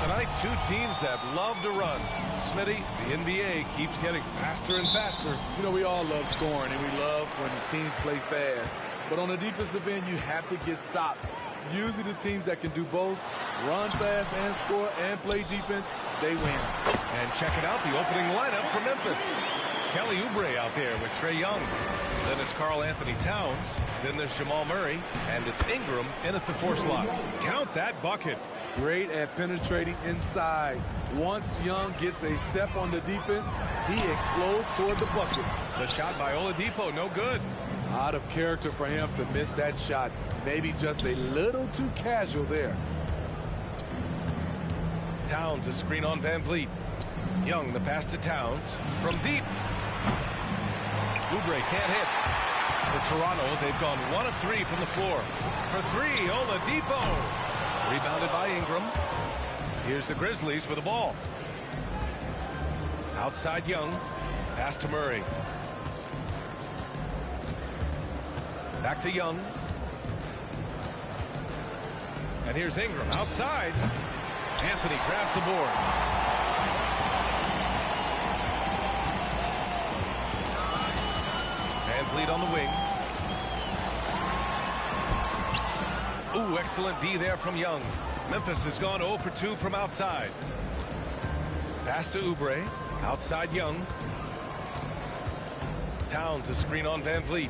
Tonight, two teams that love to run. Smitty, the NBA keeps getting faster and faster. You know, we all love scoring, and we love when teams play fast. But on the defensive end, you have to get stops. Usually the teams that can do both, run fast and score and play defense, they win. And check it out, the opening lineup for Memphis. Kelly Oubre out there with Trae Young. Then it's Karl Anthony Towns. Then there's Jamal Murray. And it's Ingram in at the 4 slot. Count that bucket. Great at penetrating inside. Once Young gets a step on the defense, he explodes toward the bucket. The shot by Oladipo, no good. Out of character for him to miss that shot. Maybe just a little too casual there. Towns, a screen on Van Vliet. Young, the pass to Towns. From deep. Oubre can't hit. For Toronto, they've gone 1 of 3 from the floor. For 3, Oladipo. Rebounded by Ingram. Here's the Grizzlies with the ball. Outside Young. Pass to Murray. Back to Young. And here's Ingram outside. Anthony grabs the board. Van Vliet on the wing. Ooh, excellent D there from Young. Memphis has gone 0 for 2 from outside. Pass to Oubre. Outside Young. Towns, a screen on Van Vliet.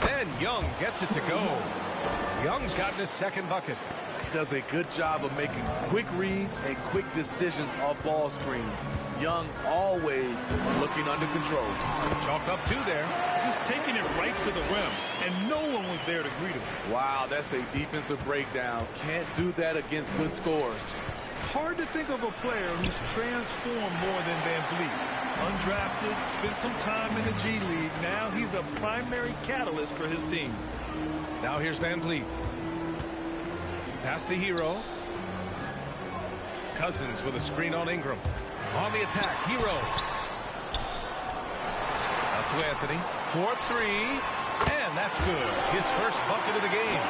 Then Young gets it to go. Young's gotten his second bucket. Does a good job of making quick reads and quick decisions off ball screens. Young always looking under control. Chalked up 2 there. Just taking it right to the rim, and no one was there to greet him. Wow, that's a defensive breakdown. Can't do that against good scores. Hard to think of a player who's transformed more than Van Vliet. Undrafted, spent some time in the G League. Now he's a primary catalyst for his team. Now here's Van Vliet. Pass to Hero. Cousins with a screen on Ingram. On the attack, Hero. Out to Anthony. 4-3. And that's good. His first bucket of the game.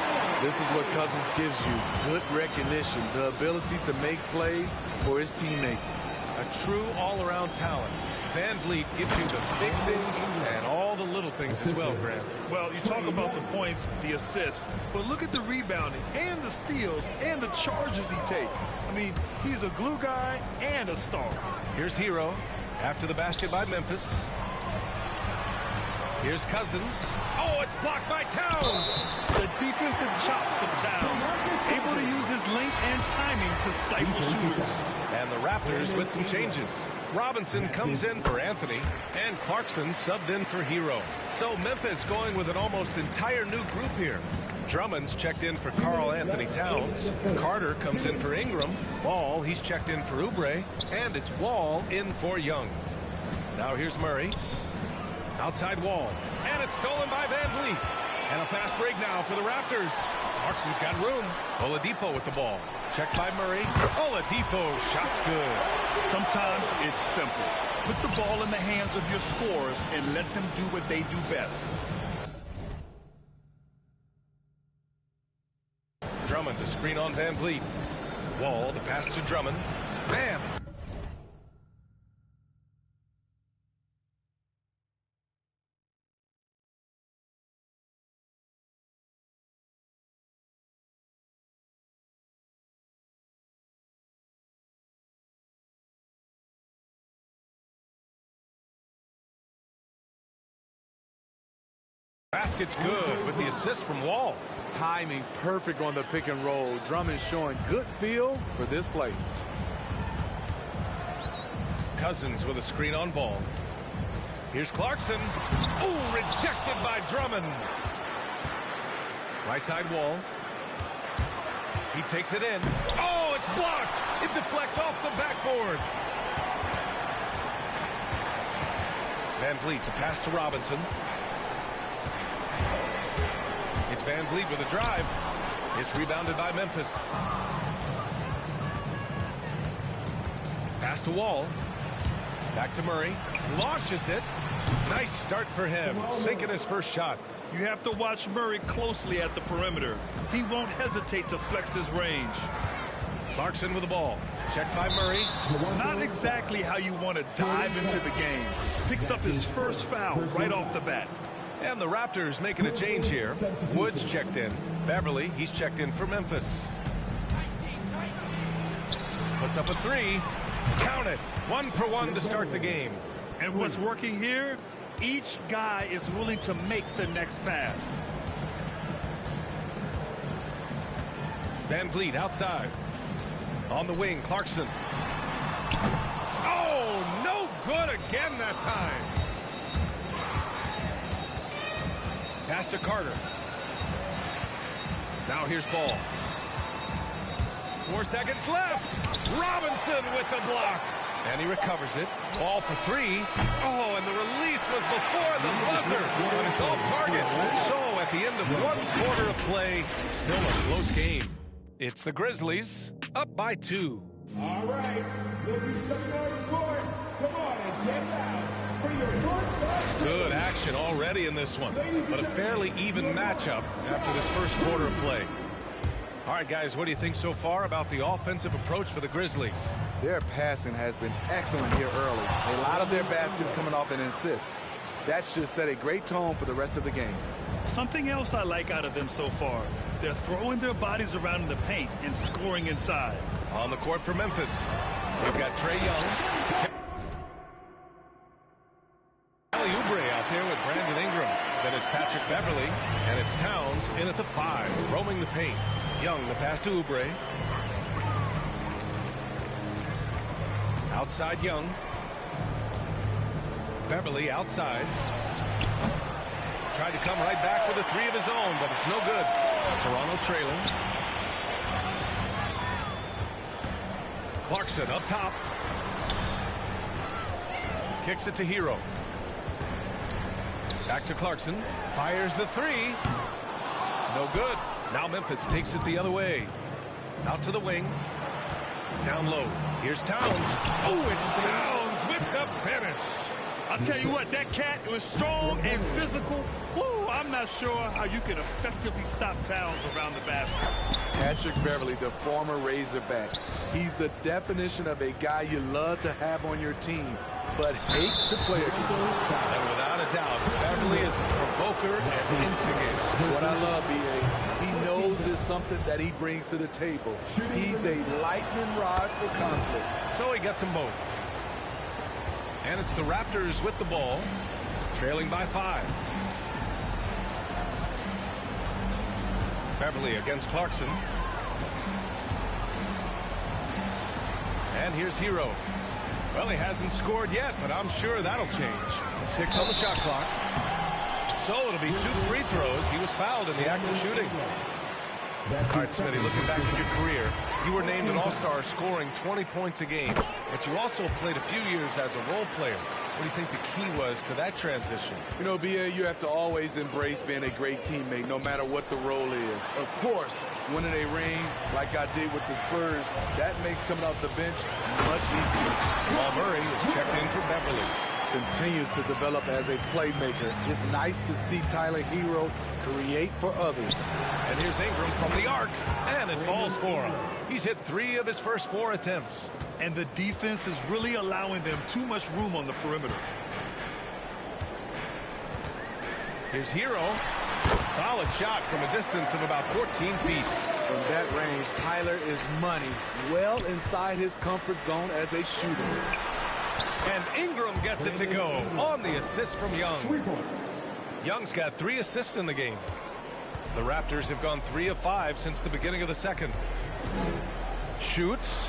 This is what Cousins gives you. Good recognition. The ability to make plays for his teammates. A true all-around talent. Van Vliet gives you the big things and all the little things as well, Grant. Well, you talk about the points, the assists, but look at the rebounding and the steals and the charges he takes. I mean, he's a glue guy and a star. Here's Hero after the basket by Memphis. Here's Cousins. Oh, it's blocked by Towns. The defensive chops of Towns, able to use his length and timing to stifle shooters. And the Raptors with some changes. Robinson comes in for Anthony, and Clarkson subbed in for Hero. So Memphis going with an almost entire new group here. Drummond's checked in for Karl Anthony Towns. Carter comes in for Ingram. Ball, he's checked in for Oubre. And it's Wall in for Young. Now here's Murray. Outside Wall. And it's stolen by Van Vliet. And a fast break now for the Raptors. Clarkson's got room. Oladipo with the ball. Checked by Murray. Oladipo, shot's good. Sometimes it's simple. Put the ball in the hands of your scorers and let them do what they do best. Drummond, a screen on Van Vliet. Wall, the pass to Drummond. Bam! Basket's good with the assist from Wall. Timing perfect on the pick and roll. Drummond showing good feel for this play. Cousins with a screen on Ball. Here's Clarkson. Oh, rejected by Drummond. Right side Wall. He takes it in. Oh, it's blocked. It deflects off the backboard. Van Vliet, the pass to Robinson. It's Van Vliet with a drive. It's rebounded by Memphis. Pass to Wall. Back to Murray. Launches it. Nice start for him. Sinking his first shot. You have to watch Murray closely at the perimeter. He won't hesitate to flex his range. Clarkson with the ball. Checked by Murray. Not exactly how you want to dive into the game. Picks up his first foul right off the bat. And the Raptors making a change here. Woods checked in. Beverly, he's checked in for Memphis. Puts up a three. Count it. 1 for 1 to start the game. And what's working here? Each guy is willing to make the next pass. Van Vliet outside. On the wing, Clarkson. Oh, no good again that time. Pass to Carter. Now here's Ball. 4 seconds left. Robinson with the block. And he recovers it. Ball for 3. Oh, and the release was before the buzzer. But it's off target. So at the end of 1 quarter of play, still a close game. It's the Grizzlies up by 2. All right. There'll be some more report. Come on and get out for your first. Good action already in this one. But a fairly even matchup after this first quarter of play. All right, guys, what do you think so far about the offensive approach for the Grizzlies? Their passing has been excellent here early. A lot of their baskets coming off an assist. That should set a great tone for the rest of the game. Something else I like out of them so far. They're throwing their bodies around in the paint and scoring inside. On the court for Memphis, we've got Trae Young. Kelly Oubre out there with Brandon Ingram. Then it's Patrick Beverly, and it's Towns in at the 5, roaming the paint. Young, the pass to Oubre. Outside Young. Beverly outside. Tried to come right back with a 3 of his own, but it's no good. Toronto trailing. Clarkson up top. Kicks it to Hero. Back to Clarkson. Fires the 3. No good. Now Memphis takes it the other way. Out to the wing. Down low. Here's Towns. Oh, it's Towns with the finish. I'll tell you what, that cat was strong and physical. Woo, I'm not sure how you can effectively stop Towns around the basket. Patrick Beverly, the former Razorback. He's the definition of a guy you love to have on your team, but hate to play against. And without a doubt, Beverly is a provoker and instigator. What I love, B.A., he knows it's something that he brings to the table. He's a lightning rod for conflict. So he gets them both. And it's the Raptors with the ball, trailing by 5. Beverly against Clarkson. And here's Hero. Well, he hasn't scored yet, but I'm sure that'll change. 6 on the shot clock. So it'll be 2 free throws. He was fouled in the act of shooting. All right, Smitty, looking back at your career, you were named an All-Star scoring 20 points a game, but you also played a few years as a role player. What do you think the key was to that transition? You know, B.A., you have to always embrace being a great teammate, no matter what the role is. Of course, winning a ring like I did with the Spurs, that makes coming off the bench much easier. While Murray is checked in for Beverly. Continues to develop as a playmaker. It's nice to see Tyler Hero create for others. And here's Ingram from the arc, and it falls for him. He's hit 3 of his first 4 attempts. And the defense is really allowing them too much room on the perimeter. Here's Hero. Solid shot from a distance of about 14 feet. From that range, Tyler is money, well inside his comfort zone as a shooter. And Ingram gets it to go on the assist from Young. Young's got 3 assists in the game. The Raptors have gone 3 of 5 since the beginning of the second. Shoots.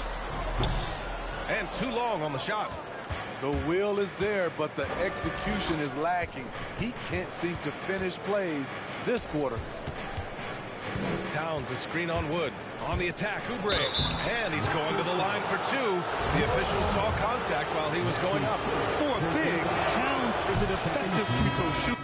And too long on the shot. The will is there, but the execution is lacking. He can't seem to finish plays this quarter. Towns, a screen on Wood. On the attack, Oubre. And he's going to the line for 2. The official saw contact while he was going up. For a big, Towns is an effective free throw shooter.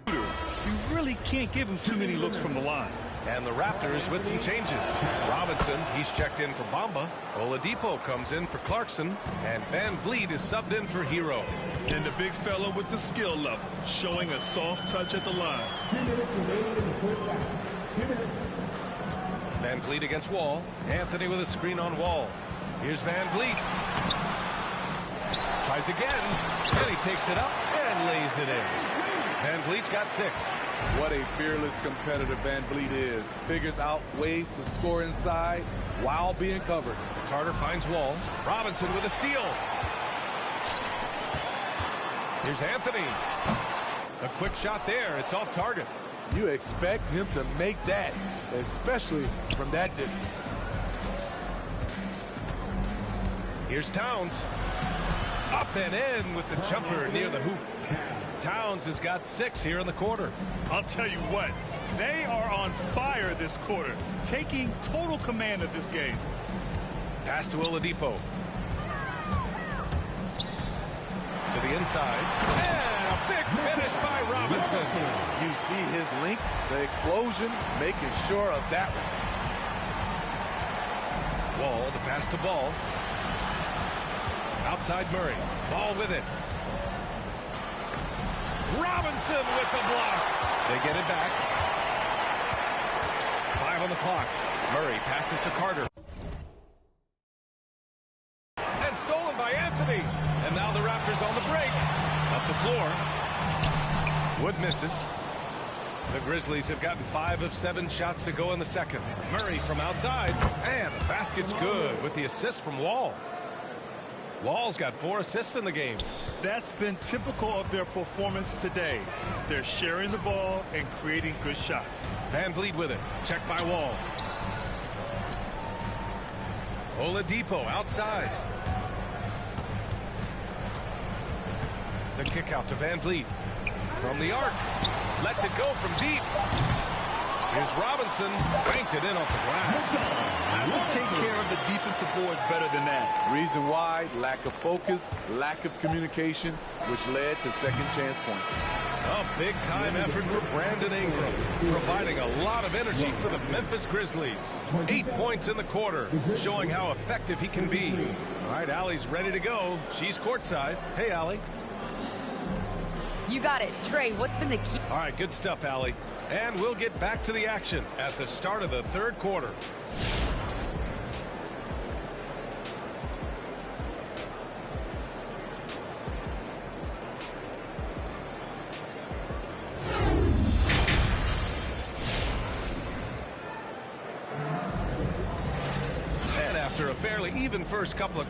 You really can't give him too many looks from the line. And the Raptors with some changes. Robinson, he's checked in for Bamba. Oladipo comes in for Clarkson. And Van Vliet is subbed in for Hero. And the big fella with the skill level, showing a soft touch at the line. 2 minutes remaining in the first half. 2 minutes. Van Vliet against Wall. Anthony with a screen on Wall. Here's Van Vliet. Tries again. And he takes it up and lays it in. Van Vliet's got 6. What a fearless competitor Van Vliet is. Figures out ways to score inside while being covered. Carter finds Wall. Robinson with a steal. Here's Anthony. A quick shot there. It's off target. You expect him to make that, especially from that distance. Here's Towns. Up and in with the jumper near the hoop. Towns has got 6 here in the quarter. I'll tell you what, they are on fire this quarter, taking total command of this game. Pass to Oladipo. To the inside. And a big finish by Robinson. You see his link, the explosion, making sure of that one. Wall, the pass to Ball. Outside Murray. Ball with it. Robinson with the block. They get it back. 5 on the clock. Murray passes to Carter. And stolen by Anthony. And now the Raptors on the break. Up the floor. Wood misses. The Grizzlies have gotten 5 of 7 shots to go in the second. Murray from outside. And the basket's good with the assist from Wall. Wall's got 4 assists in the game. That's been typical of their performance today. They're sharing the ball and creating good shots. Van Vliet with it. Checked by Wall. Oladipo outside. The kick out to Van Vliet. From the arc. Lets it go from deep. Here's Robinson. Banked it in off the glass. Have to take care of the defensive boards better than that. Reason why, lack of focus, lack of communication, which led to second chance points. A big-time effort for Brandon Ingram, providing a lot of energy for the Memphis Grizzlies. 8 points in the quarter, showing how effective he can be. All right, Allie's ready to go. She's courtside. Hey, Allie. You got it. Trey, what's been the key? All right, good stuff, Allie. And we'll get back to the action at the start of the third quarter. And after a fairly even first couple of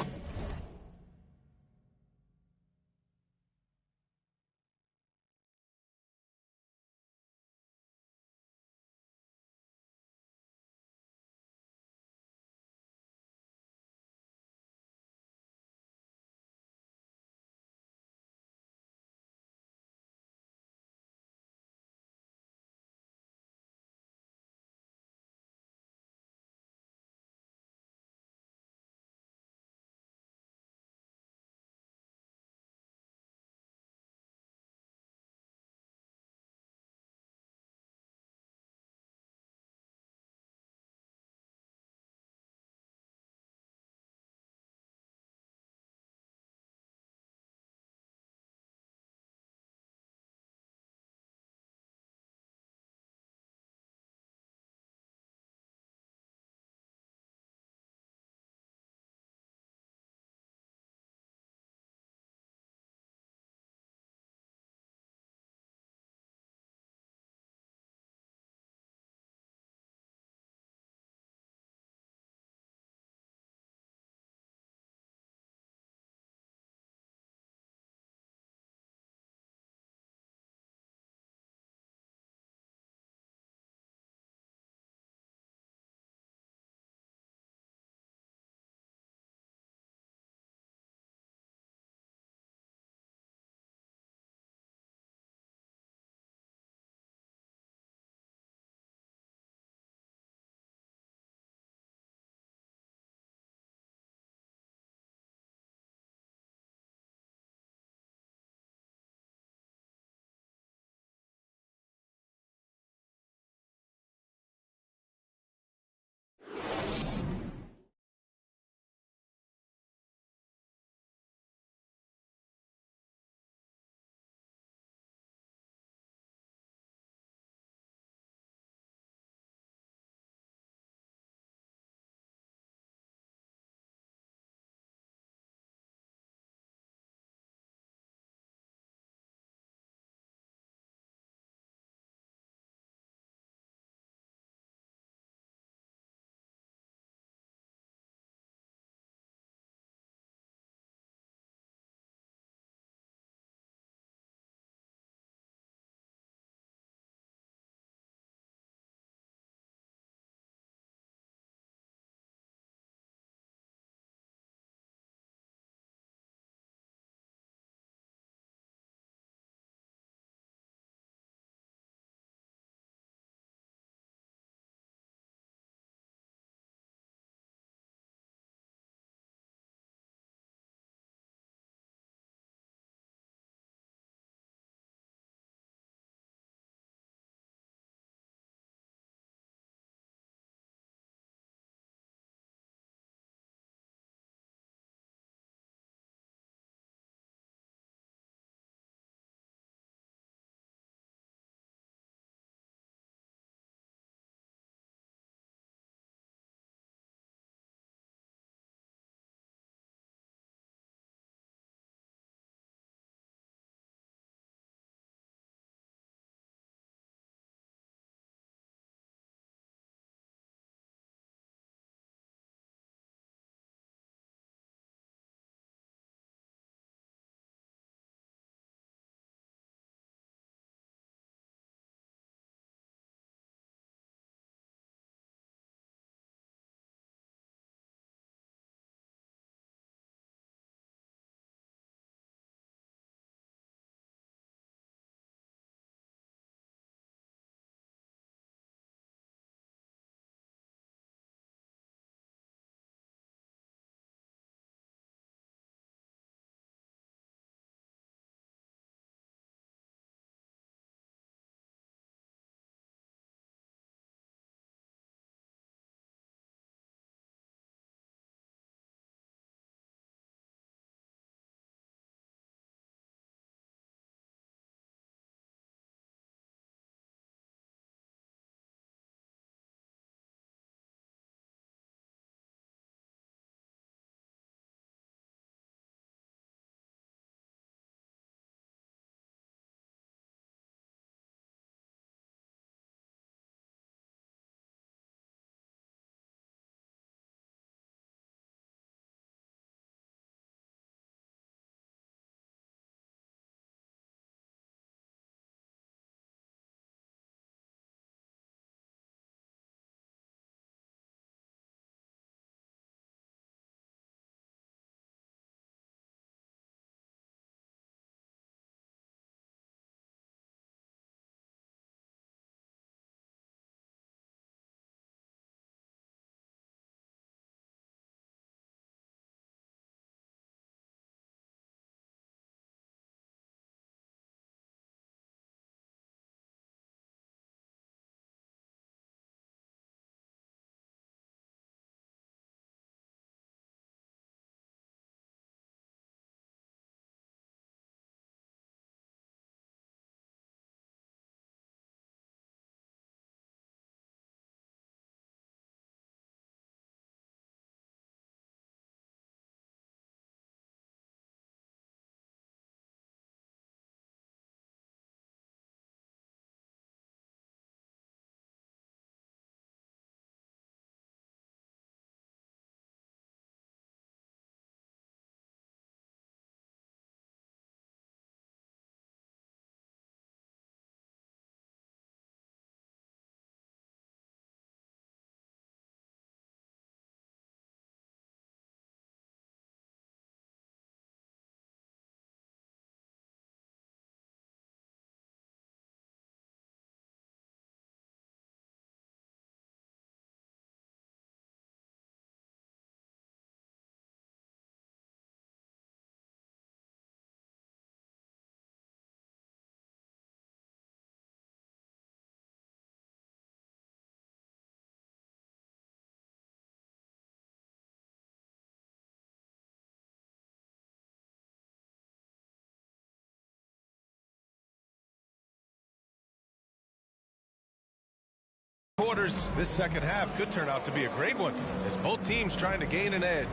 quarters, this second half could turn out to be a great one as both teams trying to gain an edge.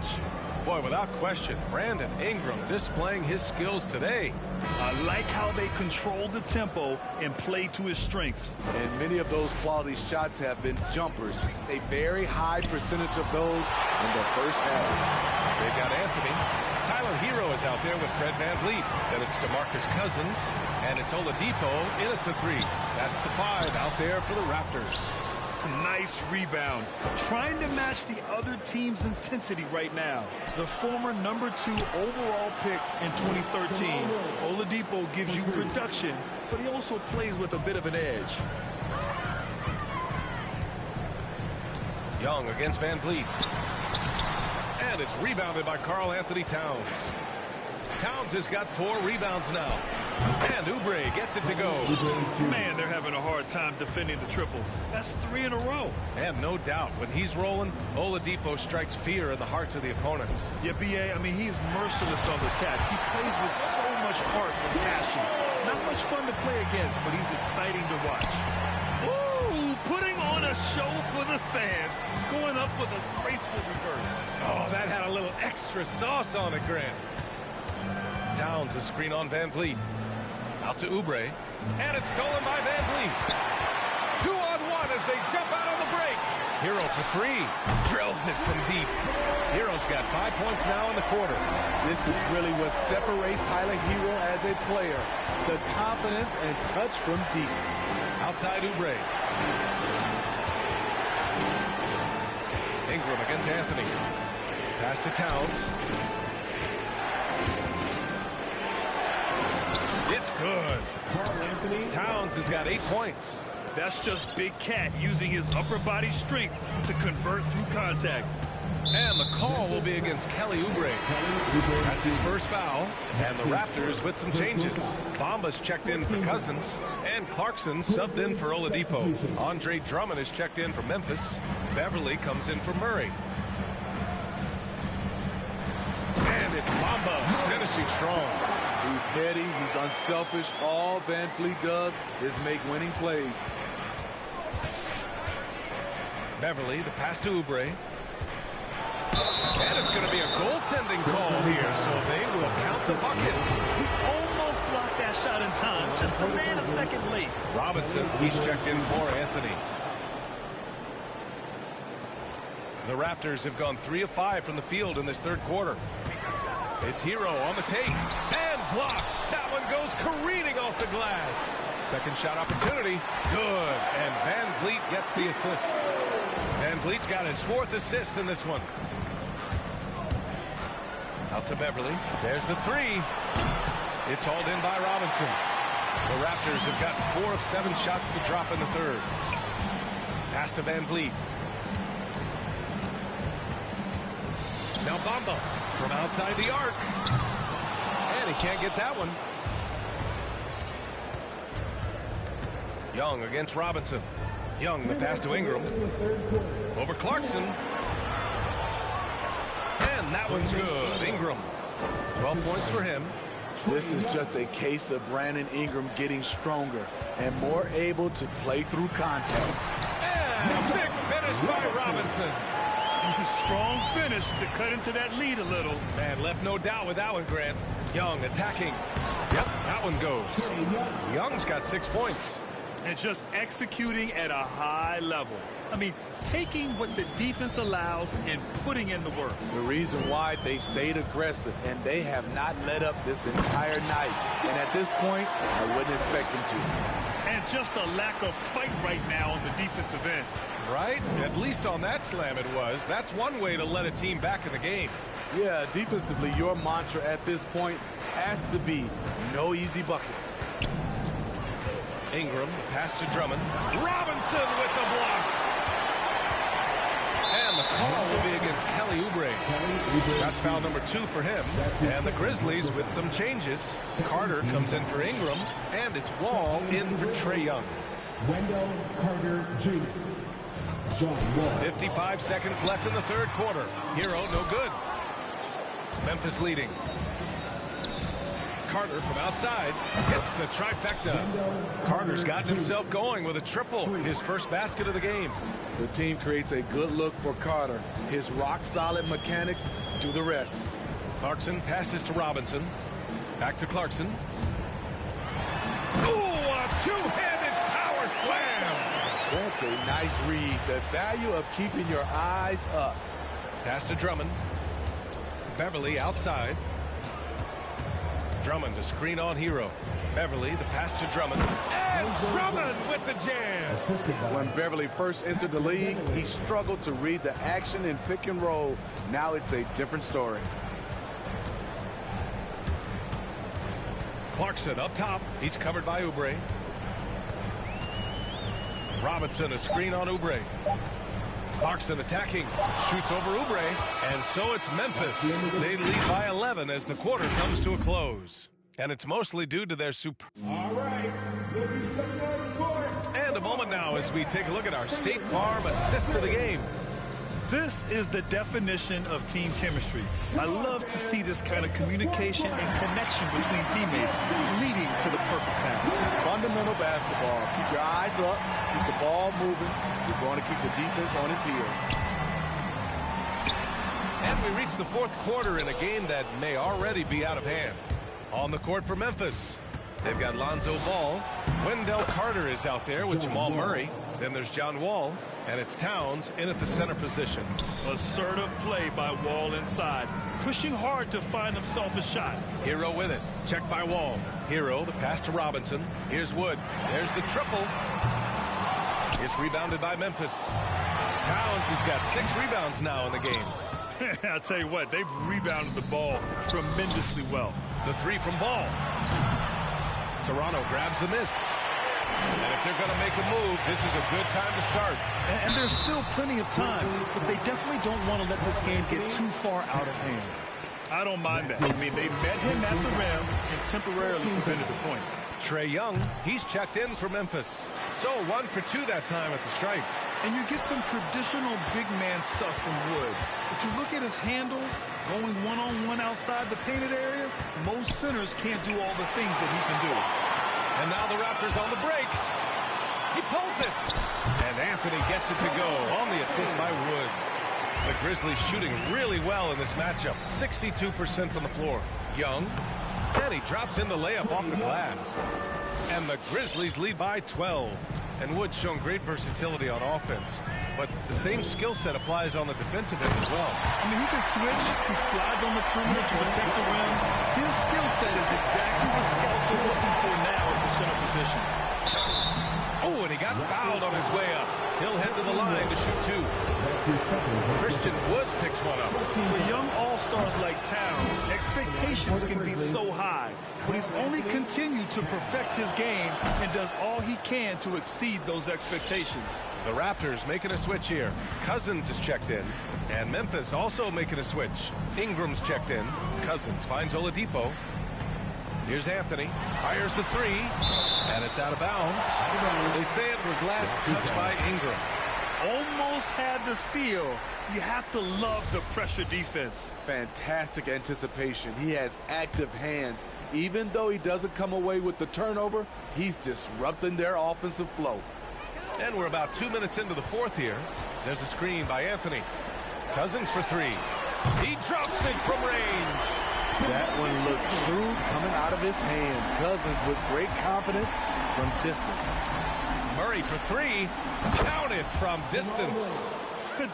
Boy, without question, Brandon Ingram displaying his skills today. I like how they control the tempo and play to his strengths. And many of those quality shots have been jumpers. A very high percentage of those in the first half. They've got Anthony. Tyler Hero is out there with Fred VanVleet. Then it's DeMarcus Cousins. And it's Oladipo in at the 3. That's the 5 out there for the Raptors. Nice rebound. Trying to match the other team's intensity right now. The former #2 overall pick in 2013. Oladipo gives you production, but he also plays with a bit of an edge. Young against VanVleet. And it's rebounded by Karl Anthony Towns. Towns has got 4 rebounds now. And Oubre gets it to go. Man, they're having a hard time defending the triple. That's 3 in a row. And no doubt, when he's rolling, Oladipo strikes fear in the hearts of the opponents. Yeah, B.A., I mean, he's merciless on the attack. He plays with so much heart and passion. Not much fun to play against, but he's exciting to watch. Ooh, putting on a show for the fans. Going up for the graceful reverse. Oh, that had a little extra sauce on it, Grant. Towns a screen on VanVleet. Out to Oubre. And it's stolen by VanVleet. 2-on-1 as they jump out on the break. Hero for 3. Drills it from deep. Hero's got 5 points now in the quarter. This is really what separates Tyler Hero as a player. The confidence and touch from deep. Outside Oubre. Ingram against Anthony. Pass to Towns. It's good. Towns has got 8 points. That's just Big Cat using his upper body strength to convert through contact. And the call will be against Kelly Oubre. That's his first foul. And the Raptors with some changes. Bamba's checked in for Cousins. And Clarkson subbed in for Oladipo. Andre Drummond is checked in for Memphis. Beverly comes in for Murray. And it's Bamba finishing strong. He's heady, he's unselfish. All VanVleet does is make winning plays. Beverly, the pass to Oubre. And it's going to be a goaltending call here, so they will count the bucket. He almost blocked that shot in time, just a man a second late. Robinson, he's checked in for Anthony. The Raptors have gone 3 of 5 from the field in this third quarter. It's Hero on the take. And blocked. That one goes careening off the glass. Second shot opportunity. Good. And VanVleet gets the assist. VanVleet's got his 4th assist in this one. Out to Beverly. There's the 3. It's hauled in by Robinson. The Raptors have gotten 4 of 7 shots to drop in the third. Pass to VanVleet. Now Bamba from outside the arc. And he can't get that one. Young against Robinson. Young, the pass to Ingram. Over Clarkson. And that one's good. Ingram. 12 points for him. This is just a case of Brandon Ingram getting stronger and more able to play through contact. And a big finish by Robinson. Strong finish to cut into that lead a little. Man, left no doubt with that one, Grant. Young attacking. Yep, that one goes. Young's got 6 points. And just executing at a high level. I mean, taking what the defense allows and putting in the work. The reason why they've stayed aggressive and they have not let up this entire night. And at this point, I wouldn't expect them to. And just a lack of fight right now on the defensive end. Right? At least on that slam it was. That's one way to let a team back in the game. Yeah, defensively, your mantra at this point has to be no easy buckets. Ingram, pass to Drummond. Robinson with the block. And the call will be against Kelly Oubre. That's foul number 2 for him. And the Grizzlies with some changes. Carter comes in for Ingram. And it's Wall in for Trae Young. Wendell Carter Jr. John Wall. 55 seconds left in the third quarter. Hero, no good. Memphis leading. Carter from outside hits the trifecta. Carter's gotten himself going with a triple, his first basket of the game. The team creates a good look for Carter. His rock-solid mechanics do the rest. Clarkson passes to Robinson. Back to Clarkson. Ooh, a two-handed power slam. That's a nice read. The value of keeping your eyes up. Pass to Drummond. Beverly outside. Drummond to screen on Hero. Beverly, the pass to Drummond. And Drummond with the jam. When Beverly first entered the league, he struggled to read the action in pick and roll. Now it's a different story. Clarkson up top. He's covered by Oubre. Robinson a screen on Oubre. Clarkson attacking. Shoots over Oubre. And so it's Memphis. They lead by 11 as the quarter comes to a close. And it's mostly due to their super. All right, And a moment now as we take a look at our State Farm assist of the game. This is the definition of team chemistry. I love to see this kind of communication and connection between teammates leading to the perfect pass. Fundamental basketball. Keep your eyes up. Keep the ball moving. You're going to keep the defense on its heels. And we reach the fourth quarter in a game that may already be out of hand. On the court for Memphis, they've got Lonzo Ball. Wendell Carter is out there with Jamal Murray. Then there's John Wall, and it's Towns in at the center position. Assertive play by Wall inside, pushing hard to find himself a shot. Hero with it. Checked by Wall. Hero, the pass to Robinson. Here's Wood. There's the triple. It's rebounded by Memphis. Towns has got 6 rebounds now in the game. I'll tell you what, they've rebounded the ball tremendously well. The three from Ball. Toronto grabs the miss. And if they're going to make a move, this is a good time to start. And there's still plenty of time, but they definitely don't want to let this game get too far out of hand. I don't mind that. I mean, they met him at the rim and temporarily prevented the points. Trae Young, he's checked in for Memphis. So 1 for 2 that time at the stripe. And you get some traditional big man stuff from Wood. If you look at his handles, going one-on-one outside the painted area, most centers can't do all the things that he can do. And now the Raptors on the break. He pulls it. And Anthony gets it to go on the assist by Wood. The Grizzlies shooting really well in this matchup. 62% from the floor. Young. And he drops in the layup off the glass. And the Grizzlies lead by 12. And Wood's shown great versatility on offense. But the same skill set applies on the defensive end as well. I mean, he can switch. He slides on the perimeter to protect the rim. His skill set is exactly what scouts are looking for now at the center position. Oh, and he got fouled on his way up. He'll head to the line to shoot 2. Christian Wood picks one up. For young all-stars like Towns, expectations can be so high, but he's only continued to perfect his game and does all he can to exceed those expectations. The Raptors making a switch here. Cousins is checked in, and Memphis also making a switch. Ingram's checked in. Cousins finds Oladipo. Here's Anthony. Fires the 3, and it's out of bounds. They say it was last touched by Ingram. Almost had the steal. You have to love the pressure defense. Fantastic anticipation. He has active hands. Even though he doesn't come away with the turnover, he's disrupting their offensive flow. And we're about 2 minutes into the fourth here. There's a screen by Anthony. Cousins for 3. He drops it from range. That one looked true coming out of his hand. Cousins with great confidence from distance. Murray for 3. Counted from distance.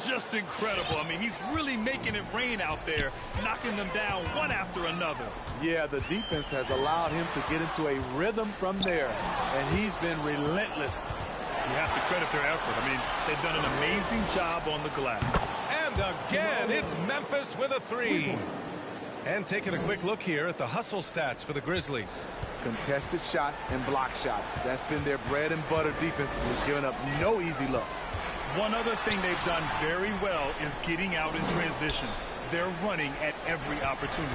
Just incredible. I mean, he's really making it rain out there, knocking them down one after another. Yeah, the defense has allowed him to get into a rhythm from there, and he's been relentless. You have to credit their effort. I mean, they've done an amazing job on the glass. And again, it's Memphis with a 3. And taking a quick look here at the hustle stats for the Grizzlies. Contested shots and block shots. That's been their bread and butter defensively, giving up no easy looks. One other thing they've done very well is getting out in transition. They're running at every opportunity.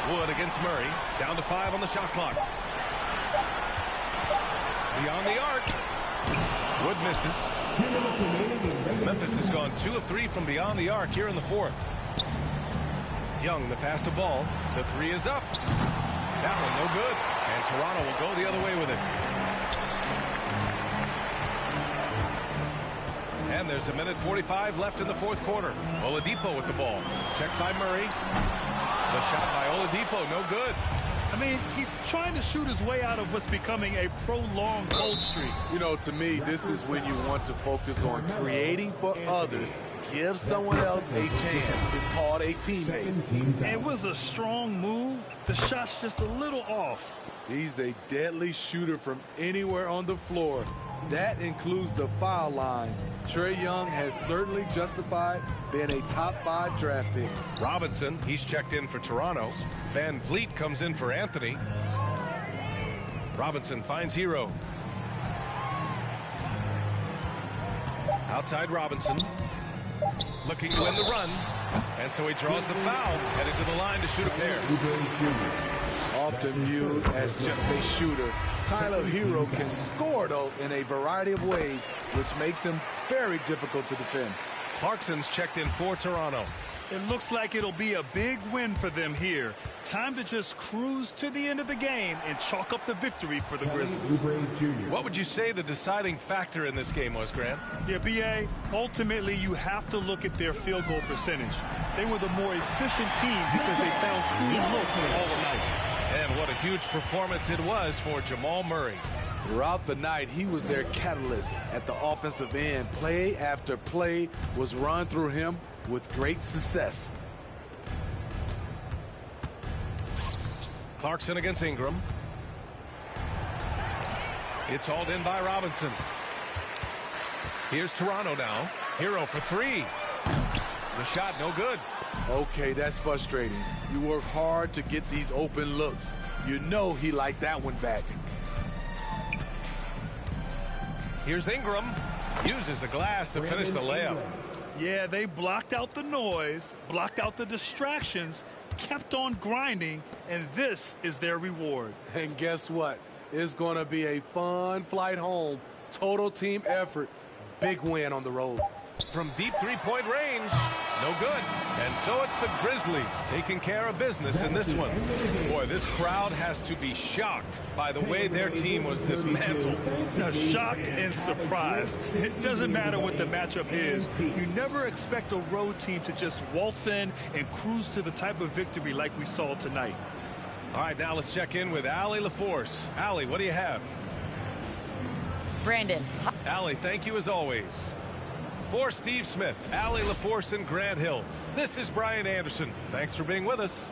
Wood against Murray. Down to 5 on the shot clock. Beyond the arc. Wood misses. Memphis has gone 2 of 3 from beyond the arc here in the fourth. Young, the pass to Ball. The three is up. That one no good. And Toronto will go the other way with it. And there's a minute 45 left in the fourth quarter. Oladipo with the ball. Checked by Murray. The shot by Oladipo, no good. I mean, he's trying to shoot his way out of what's becoming a prolonged cold streak. You know, to me, this is when you want to focus on creating for others. Give someone else a chance. It's called a teammate. It was a strong move. The shot's just a little off. He's a deadly shooter from anywhere on the floor. That includes the foul line. Trae Young has certainly justified being a top 5 draft pick. Robinson, he's checked in for Toronto. Van Vliet comes in for Anthony. Robinson finds Hero. Outside Robinson. Looking to win the run. And so he draws the foul. Headed to the line to shoot a pair. Often viewed as just a shooter, Tyler Hero can score, though, in a variety of ways, which makes him very difficult to defend. Clarkson's checked in for Toronto. It looks like it'll be a big win for them here. Time to just cruise to the end of the game and chalk up the victory for the Grizzlies. What would you say the deciding factor in this game was, Grant? Yeah, B.A., ultimately you have to look at their field goal percentage. They were the more efficient team because they found clean looks all night. And what a huge performance it was for Jamal Murray. Throughout the night, he was their catalyst at the offensive end. Play after play was run through him with great success. Clarkson against Ingram. It's hauled in by Robinson. Here's Toronto now. Hero for three. The shot no good. Okay, that's frustrating. You work hard to get these open looks. You know he liked that one back. Here's Ingram. Uses the glass to finish the layup. Yeah, they blocked out the noise, blocked out the distractions, kept on grinding, and this is their reward. And guess what? It's going to be a fun flight home. Total team effort. Big win on the road. From deep three-point range, no good. And so it's the Grizzlies taking care of business in this one. Boy, this crowd has to be shocked by the way their team was dismantled. Shocked and surprised. It doesn't matter what the matchup is. You never expect a road team to just waltz in and cruise to the type of victory like we saw tonight. All right, now let's check in with Allie LaForce. Allie, what do you have? Brandon. Allie, thank you as always. For Steve Smith, Allie LaForce, and Grant Hill, this is Brian Anderson. Thanks for being with us.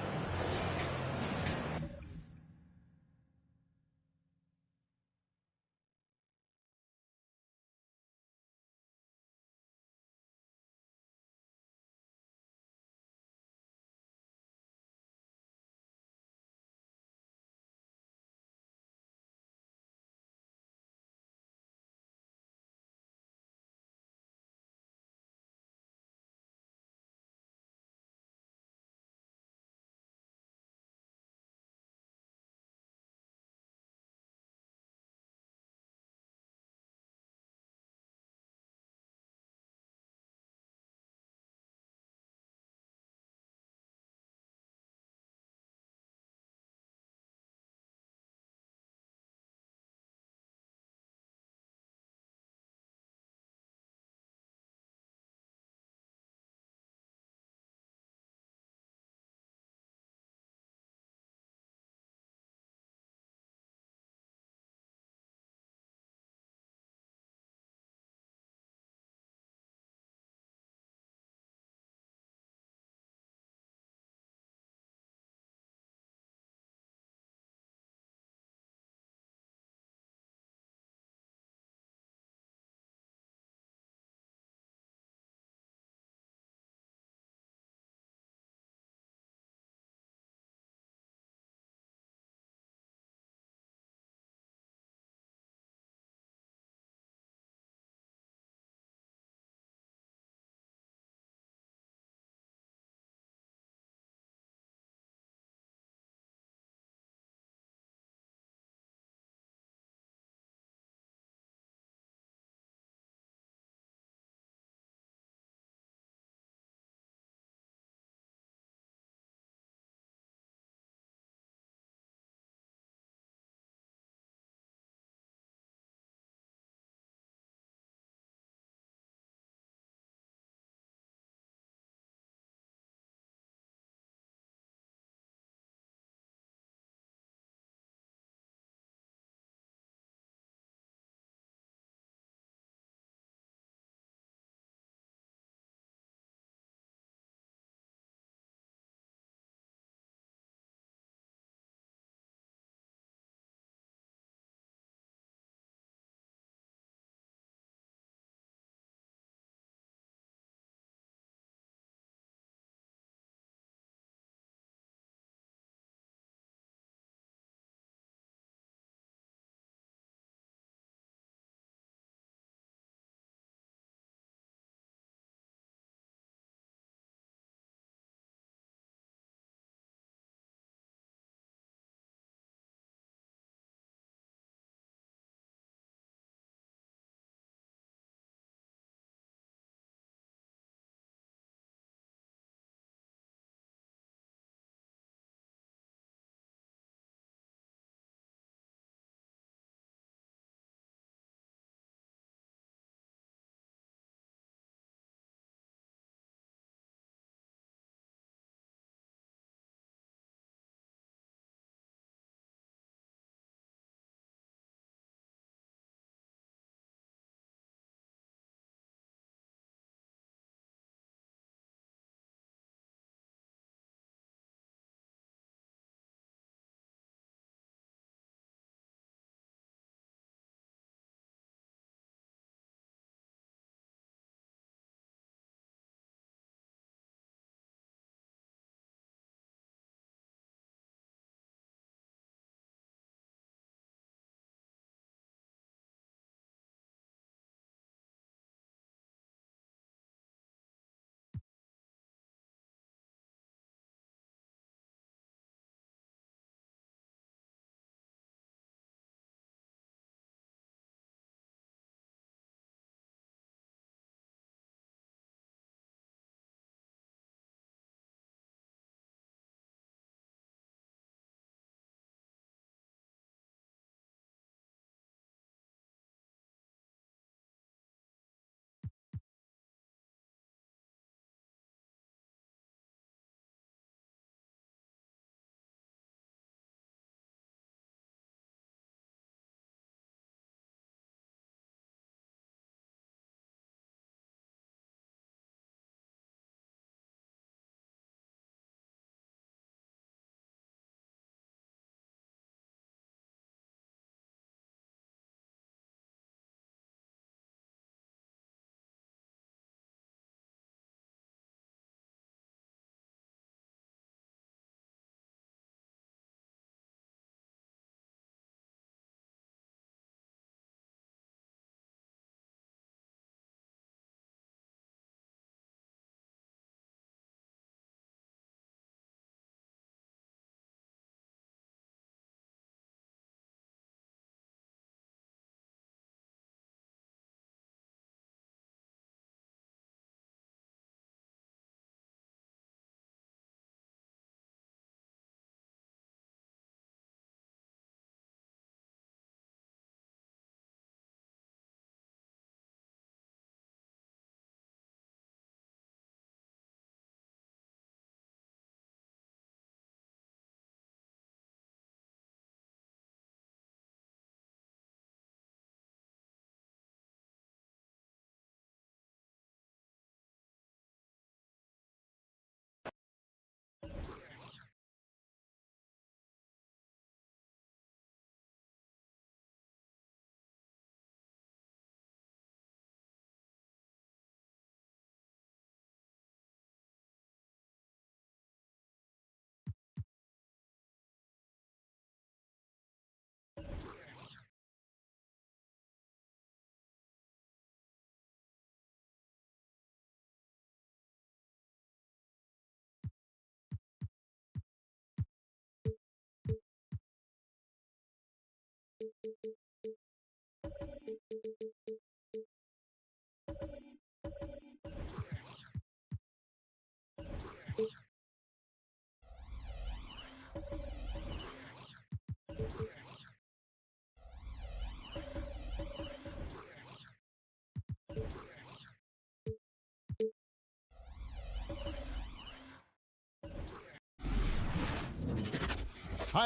Hi,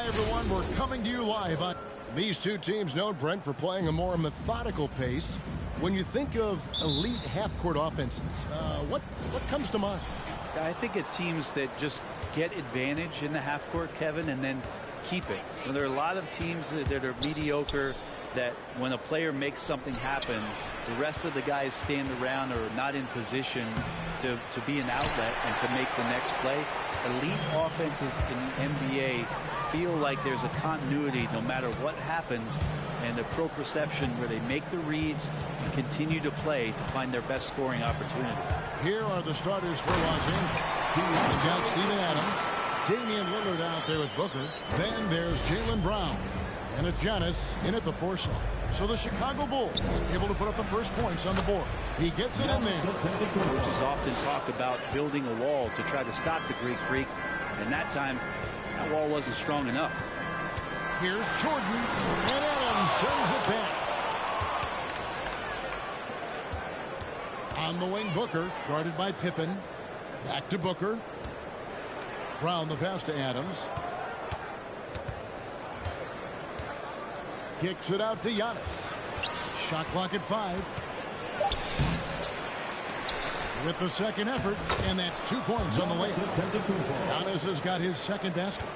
everyone. We're coming to you live on these two teams known, Brent, for playing a more methodical pace. When you think of elite half-court offenses, what comes to mind? I think of teams that just get advantage in the half-court, Kevin, and then keep it. There are a lot of teams that are mediocre that when a player makes something happen, the rest of the guys stand around or are not in position to be an outlet and to make the next play. Elite offenses in the NBA feel like there's a continuity no matter what happens, and a pro perception where they make the reads and continue to play to find their best scoring opportunity. Here are the starters for Los Angeles. We've got Steven Adams, Damian Lillard out there with Booker. Then there's Jaylen Brown. And it's Giannis in at the 4 slot. So the Chicago Bulls able to put up the first points on the board. He gets it in there. Coaches often talk about building a wall to try to stop the Greek Freak. And that time, that wall wasn't strong enough. Here's Jordan. And Adams sends it back. On the wing, Booker, guarded by Pippen. Back to Booker. Brown the pass to Adams. Kicks it out to Giannis. Shot clock at 5. With the second effort, and that's 2 points on the way. Giannis has got his second basket.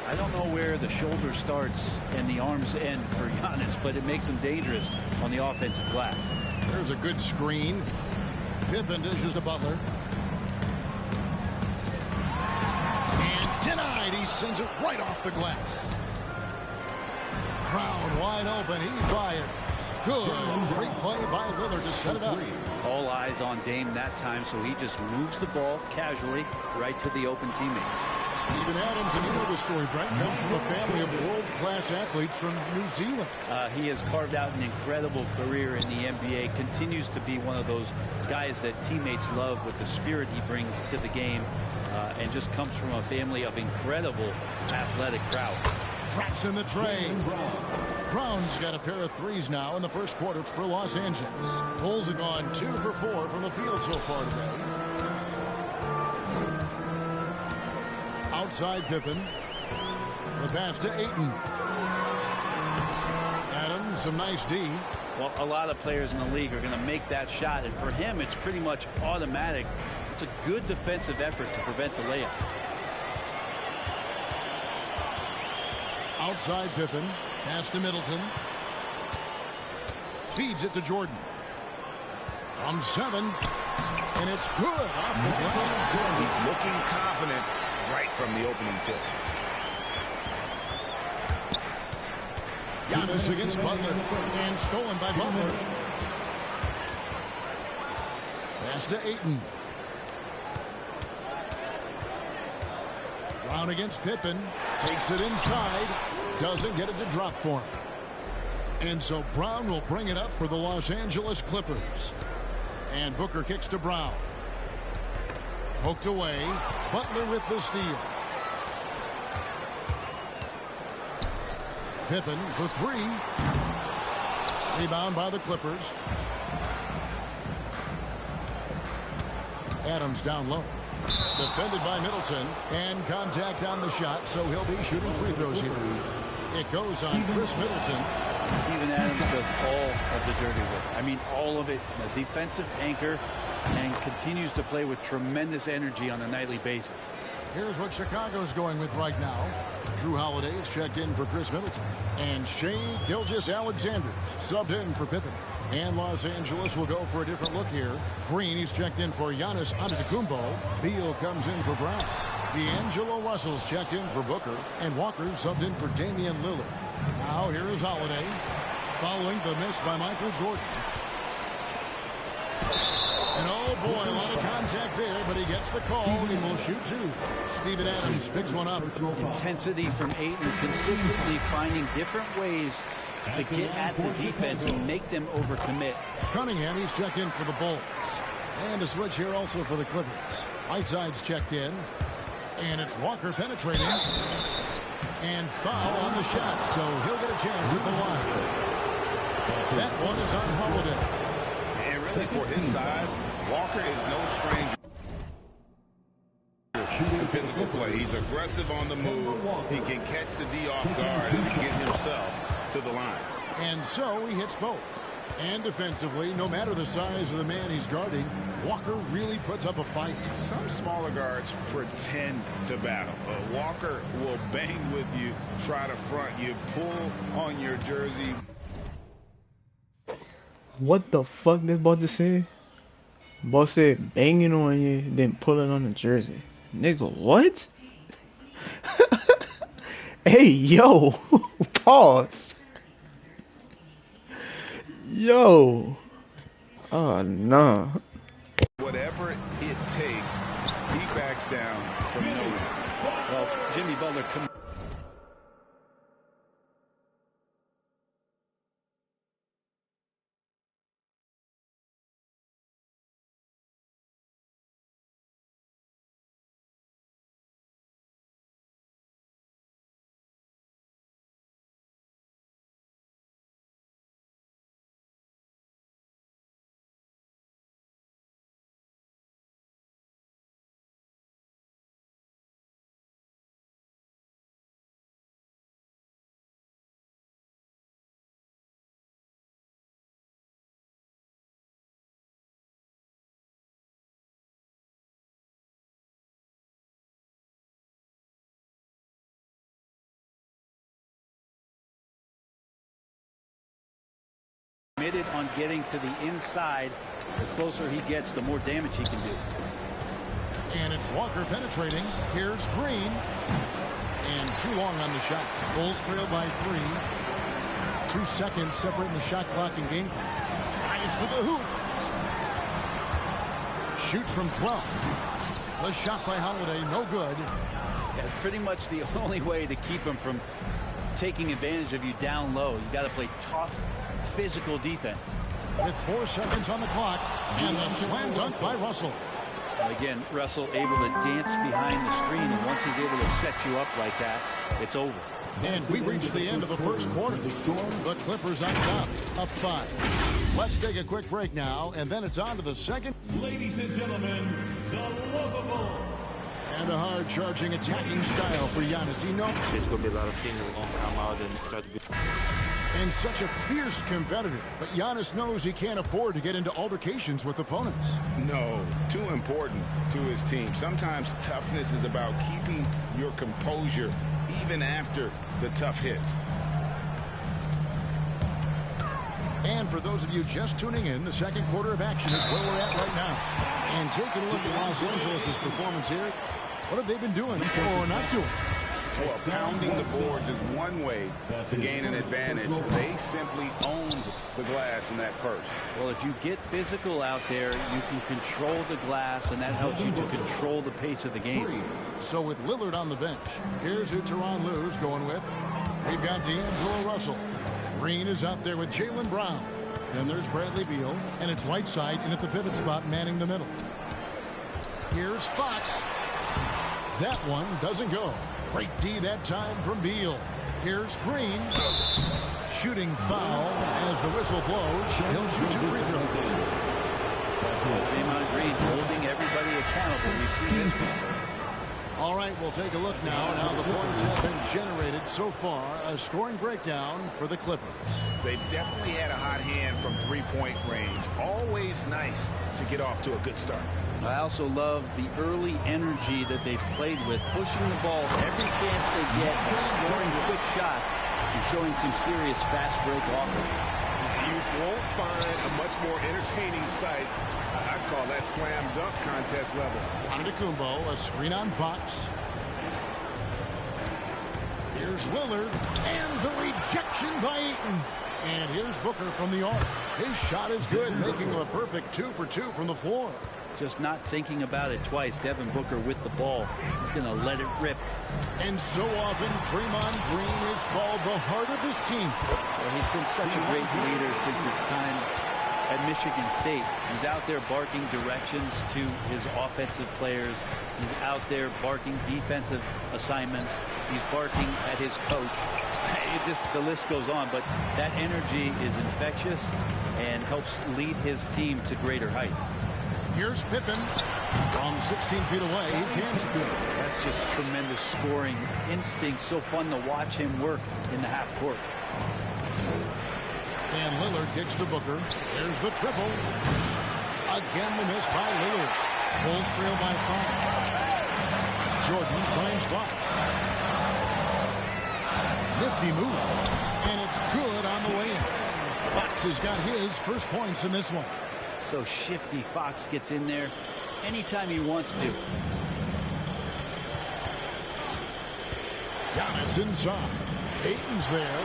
I don't know where the shoulder starts and the arms end for Giannis, but it makes him dangerous on the offensive glass. There's a good screen. Pippen dishes to Butler. And denied. He sends it right off the glass. Brown wide open. He fires. Good. Great play by Lillard to set it up. All eyes on Dame that time, so he just moves the ball casually right to the open teammate. Steven Adams, and you know the story, Brent, comes from a family of world-class athletes from New Zealand. He has carved out an incredible career in the NBA, continues to be one of those guys that teammates love with the spirit he brings to the game, and just comes from a family of incredible athletic prowess. Drops in the tray. Brown's got a pair of threes now in the first quarter for Los Angeles. Bulls have gone 2 for 4 from the field so far today. Outside Pippen. The pass to Ayton. Adams, some nice D. Well, a lot of players in the league are going to make that shot, and for him, it's pretty much automatic. It's a good defensive effort to prevent the layup. Outside Pippen. Pass to Middleton. Feeds it to Jordan. From 7. And it's good off the glass. He's looking confident right from the opening tip. Giannis against Butler. And stolen by Butler. Pass to Ayton. Brown against Pippen. Takes it inside. Doesn't get it to drop for him. And so Brown will bring it up for the Los Angeles Clippers. And Booker kicks to Brown. Poked away. Butler with the steal. Pippen for 3. Rebound by the Clippers. Adams down low. Defended by Middleton. And contact on the shot, so he'll be shooting free throws here. It goes on Chris Middleton. Steven Adams does all of the dirty work. I mean, all of it. A defensive anchor, and continues to play with tremendous energy on a nightly basis. Here's what Chicago's going with right now. Drew Holiday is checked in for Chris Middleton. And Shai Gilgeous-Alexander subbed in for Pippen. And Los Angeles will go for a different look here. Green, he's checked in for Giannis Antetokounmpo. Beal comes in for Brown. D'Angelo Russell's checked in for Booker. And Walker subbed in for Damian Lillard. Now here is Holiday, following the miss by Michael Jordan. And oh boy, a lot of contact there, but he gets the call. He will shoot 2. Steven Adams picks one up. Intensity from Ayton, consistently finding different ways to get at the defense and make them overcommit. Cunningham, he's checked in for the Bulls. And a switch here also for the Clippers. Whiteside's checked in. And it's Walker penetrating. And foul on the shot, so he'll get a chance at the line. That one is on Holiday. And really, for his size, Walker is no stranger to physical play. He's aggressive on the move. He can catch the D off guard and get himself to the line. And so he hits both. And defensively, no matter the size of the man he's guarding, Walker really puts up a fight. Some smaller guards pretend to battle. Walker will bang with you, try to front you, pull on your jersey. What the fuck this boy just said? Boy said banging on you, then pulling on the jersey. Nigga, what? Hey, yo. Pause. Yo. Oh, no. Whatever it takes, he backs down from nowhere. Well, Jimmy Butler committed on getting to the inside. The closer he gets, the more damage he can do. And it's Walker penetrating. Here's Green. And too long on the shot. Bulls trail by 3. 2 seconds separating the shot clock and game clock. Eyes for the hoop. Shoots from 12. The shot by Holiday, no good. That's pretty much the only way to keep him from taking advantage of you down low. You got to play tough, physical defense. With 4 seconds on the clock, and the slam dunk by Russell. Again, Russell able to dance behind the screen, and once he's able to set you up like that, it's over. And we reach the end of the first quarter. The Clippers on top, up 5. Let's take a quick break now, and then it's on to the second. Ladies and gentlemen, the lovable. And a hard-charging attacking style for Giannis. There's going to be a lot of things that are going to come out and try to be... And such a fierce competitor. But Giannis knows he can't afford to get into altercations with opponents. No, too important to his team. Sometimes toughness is about keeping your composure even after the tough hits. And for those of you just tuning in, the second quarter of action is where we're at right now. And taking a look at Los Angeles' performance here, what have they been doing or not doing? Well, pounding the boards is one way to gain an advantage. They simply owned the glass in that first. Well, if you get physical out there, you can control the glass, and that helps you to control the pace of the game. So with Lillard on the bench, here's who Tyronn Lue's going with. We've got D'Angelo Russell. Green is out there with Jaylen Brown. Then there's Bradley Beal, and it's Whiteside in at the pivot spot manning the middle. Here's Fox. That one doesn't go. Great D that time from Beal. Here's Green. Shooting foul as the whistle blows. He'll shoot 2 free throws. Draymond Green holding everybody accountable. We see this one. All right, we'll take a look now at how the points have been generated so far. A scoring breakdown for the Clippers. They've definitely had a hot hand from three-point range. Always nice to get off to a good start. I also love the early energy that they've played with, pushing the ball every chance they get, and scoring quick shots, and showing some serious fast break offense. You won't find a much more entertaining sight. I'd call that slam dunk contest level. Antetokounmpo, a screen on Fox. Here's Lillard, and the rejection by Ayton. And here's Booker from the arc. His shot is good, making him a perfect 2 for 2 from the floor. just not thinking about it twice. Devin Booker with the ball. He's going to let it rip. And so often, Draymond Green is called the heart of his team. Well, he's been such a great leader since his time at Michigan State. He's out there barking directions to his offensive players. He's out there barking defensive assignments. He's barking at his coach. The list goes on, but that energy is infectious and helps lead his team to greater heights. Here's Pippen from 16 feet away. He can't score. That's just tremendous scoring instinct. So fun to watch him work in the half court. And Lillard kicks to Booker. There's the triple. Again the miss by Lillard. Bulls trail by 5. Jordan finds Fox. Nifty move. And it's good on the way in. Fox has got his first points in this one. So shifty. Fox gets in there anytime he wants to. Giannis inside. Ayton's there.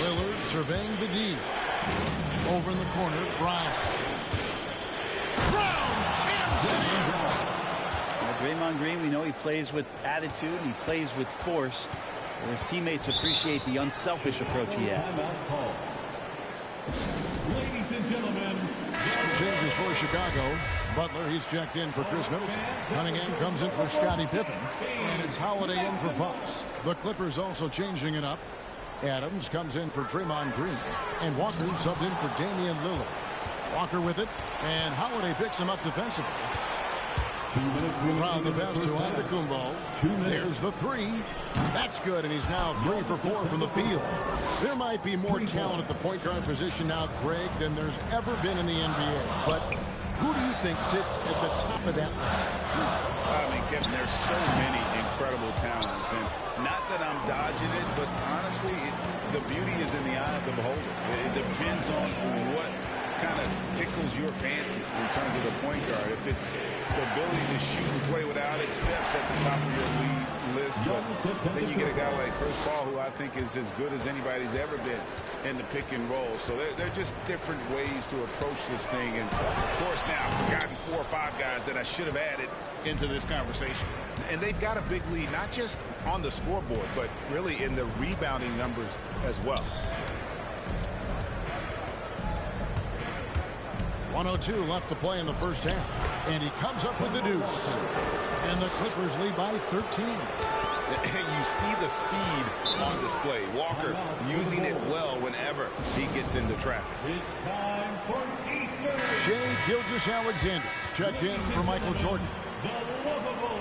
Lillard surveying the D. Over in the corner, Brown. Brown jams it in. Now, Draymond Green, we know he plays with attitude and he plays with force. And his teammates appreciate the unselfish approach he has. Ladies and gentlemen, Some changes for Chicago. Butler, he's checked in for Chris Middleton. Cunningham comes in for Scottie Pippen. And it's Holiday in for Fox. The Clippers also changing it up. Adams comes in for Draymond Green. And Walker subbed in for Damian Lillard. Walker with it. And Holiday picks him up defensively. Around the pass to Antetokounmpo. There's the three. That's good, and he's now 3 for 4 from the field. There might be more talent at the point guard position now, Greg, than there's ever been in the NBA. But who do you think sits at the top of that list? I mean, Kevin, there's so many incredible talents, and not that I'm dodging it, but honestly, the beauty is in the eye of the beholder. It depends on what kind of tickles your fancy in terms of the point guard. If it's the ability to shoot and play without it, Steph's at the top of your league list. But then you get a guy like Chris Paul, who I think is as good as anybody's ever been in the pick and roll. So they're just different ways to approach this thing. And of course, now I've forgotten 4 or 5 guys that I should have added into this conversation. And they've got a big lead, not just on the scoreboard, but really in the rebounding numbers as well. 1:02 left to play in the first half. And he comes up with the deuce. And the Clippers lead by 13. And you see the speed on display. Walker using it well whenever he gets into traffic. it's time for Eastern. Shai Gilgeous-Alexander checked in for Michael Jordan. The Lovable.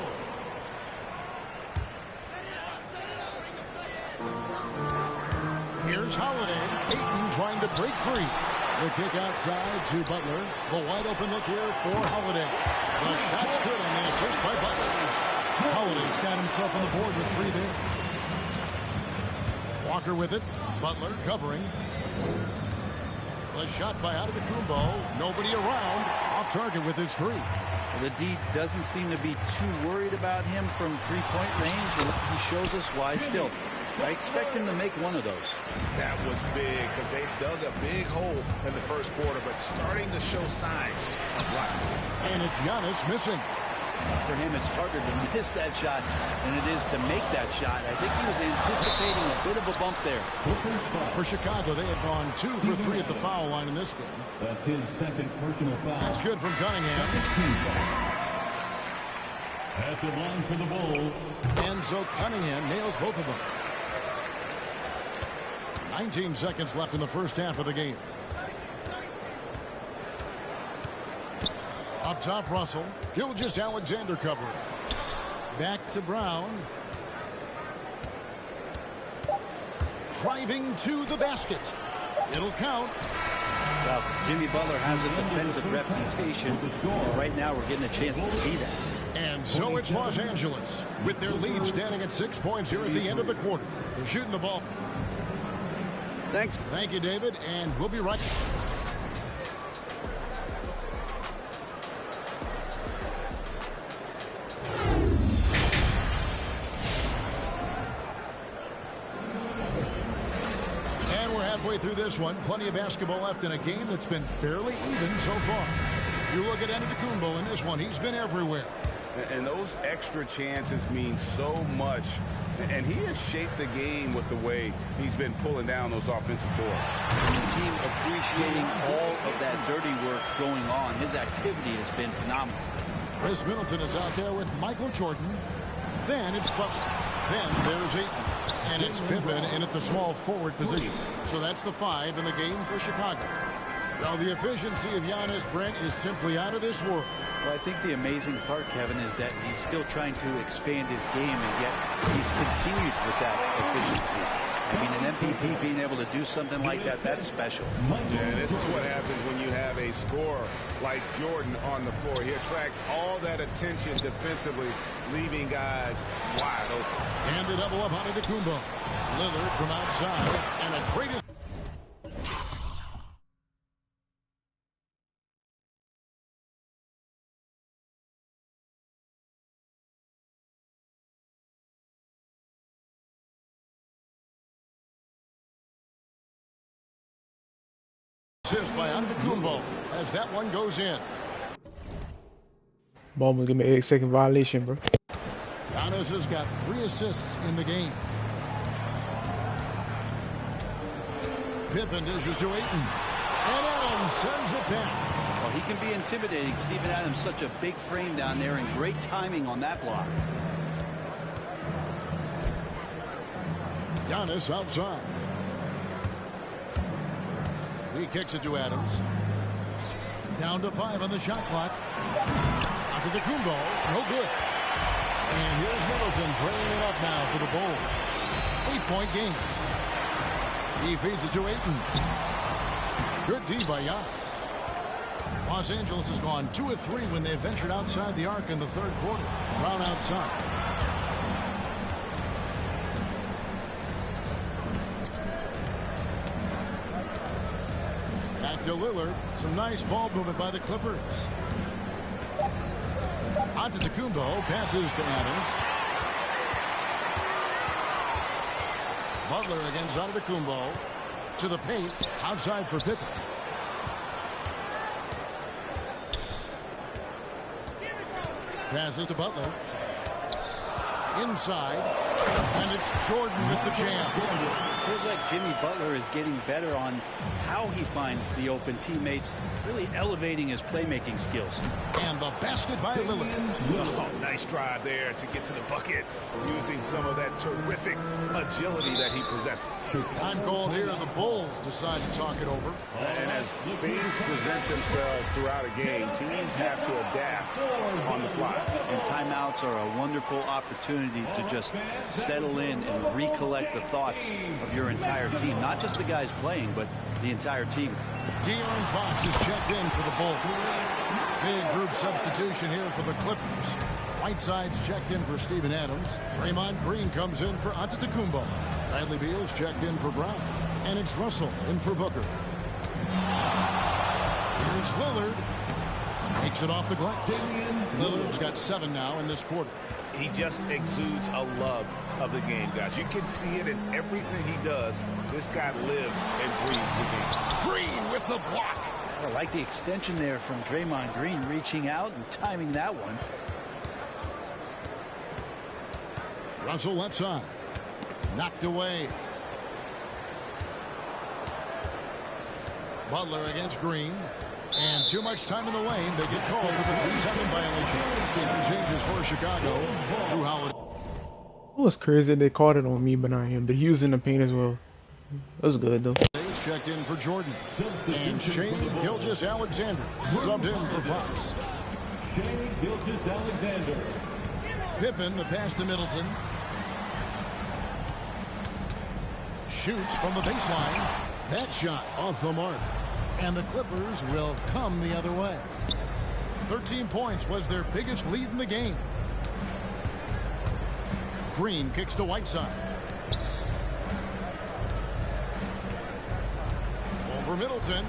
Here's Holiday. Ayton trying to break free. The kick outside to Butler. The wide open look here for Holiday. The shot's good on the assist by Butler. Holiday's got himself on the board with 3 there. Walker with it. Butler covering. The shot by Antetokounmpo. Nobody around. Off target with his 3. Well, the D doesn't seem to be too worried about him from 3-point range, and he shows us why still. I expect him to make one of those. That was big because they dug a big hole in the first quarter, but starting to show signs of life. And it's Giannis missing. For him, it's harder to miss that shot than it is to make that shot. I think he was anticipating a bit of a bump there. For Chicago, they had gone 2 for 3 at the foul line in this game. That's his second personal foul. That's good from Cunningham. At the line for the Bulls. And so Cunningham nails both of them. 19 seconds left in the first half of the game. Up top, Russell. Gilgeous-Alexander covering. Back to Brown. Driving to the basket. It'll count. Well, Jimmy Butler has a defensive reputation. Right now, we're getting a chance to see that. And so it's Los Angeles with their lead standing at 6 points here at the end of the quarter. They're shooting the ball. Thanks. Thank you, David, and we'll be right back. halfway through this one. Plenty of basketball left in a game that's been fairly even so far. You look at Antetokounmpo in this one. He's been everywhere. And those extra chances mean so much. And he has shaped the game with the way he's been pulling down those offensive boards. And the team appreciating all of that dirty work going on. His activity has been phenomenal. Chris Middleton is out there with Michael Jordan. Then it's Butler. Then there's Ayton. And it's Pippen in at the small forward position. So that's the 5 in the game for Chicago. Now the efficiency of Giannis, Brent, is simply out of this world. Well, I think the amazing part, Kevin, is that he's still trying to expand his game, and yet he's continued with that efficiency. I mean, an MVP being able to do something like that, that's special. Yeah, this is what happens when you have a scorer like Jordan on the floor. He attracts all that attention defensively, leaving guys wide open. And the double up on Antetokounmpo. Lillard from outside, and a great assist by Antetokounmpo as that one goes in. Ball was giving me an 8-second violation, bro. Giannis has got 3 assists in the game. Pippen dishes to Ayton. And Adams sends it back. Well, he can be intimidating. Steven Adams, such a big frame down there, and great timing on that block. Giannis outside. He kicks it to Adams. Down to 5 on the shot clock. Antetokounmpo, no good. And here's Middleton bringing it up now for the Bulls. 8-point game. He feeds it to Ayton. Good D by Giannis. Los Angeles has gone 2 of 3 when they ventured outside the arc in the third quarter. Brown outside. Back to Lillard. Some nice ball movement by the Clippers. Antetokounmpo passes to Adams. Butler against Antetokounmpo. To the paint. Outside for Pippen. Passes to Butler. Inside. And it's Jordan with the jam. Feels like Jimmy Butler is getting better on how he finds the open teammates, really elevating his playmaking skills. And the basket by Lillard. Oh, nice drive there to get to the bucket, using some of that terrific agility that he possesses. Time called here. The Bulls decide to talk it over. And as things present themselves throughout a game, teams have to adapt on the fly. And timeouts are a wonderful opportunity to just settle in and recollect the thoughts of your entire team. Not just the guys playing, but the entire team. De'Aaron Fox is checked in for the Bulls. Big group substitution here for the Clippers. Whiteside's checked in for Steven Adams. Draymond Green comes in for Antetokounmpo. Bradley Beal's checked in for Brown. And it's Russell in for Booker. Here's Lillard. Takes it off the glass. Lillard's got 7 now in this quarter. He just exudes a love of the game, guys. You can see it in everything he does. This guy lives and breathes the game. Green with the block. I like the extension there from Draymond Green, reaching out and timing that one. Russell left side. Knocked away. Butler against Green. And too much time in the lane. They get called for the 3-second violation. Some changes for Chicago. Drew Holiday. It was crazy they called it on me, but not him. But he was in the paint as well. That was good, though. He's checked in for Jordan. And Shai Gilgeous-Alexander subbed in for Fox. Shai Gilgeous-Alexander. Pippen, the pass to Middleton. Shoots from the baseline. That shot off the mark. And the Clippers will come the other way. 13 points was their biggest lead in the game. Green kicks to Whiteside. Over Middleton.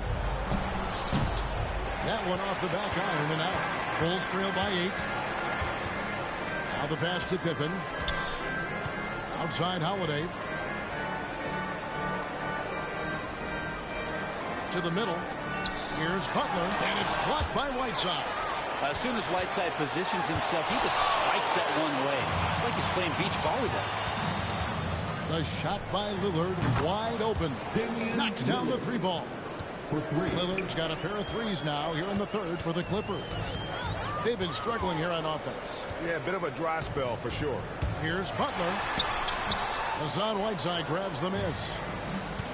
That one off the back iron and out. Bulls trail by 8. Now the pass to Pippen. Outside Holiday. to the middle. Here's Butler, and it's blocked by Whiteside. As soon as Whiteside positions himself, he just spikes that one way. It's like he's playing beach volleyball. The shot by Lillard, wide open. Knocks down the three ball. Lillard's got a pair of threes now here in the third for the Clippers. They've been struggling here on offense. Yeah, a bit of a dry spell for sure. Here's Butler. Hassan Whiteside grabs the miss.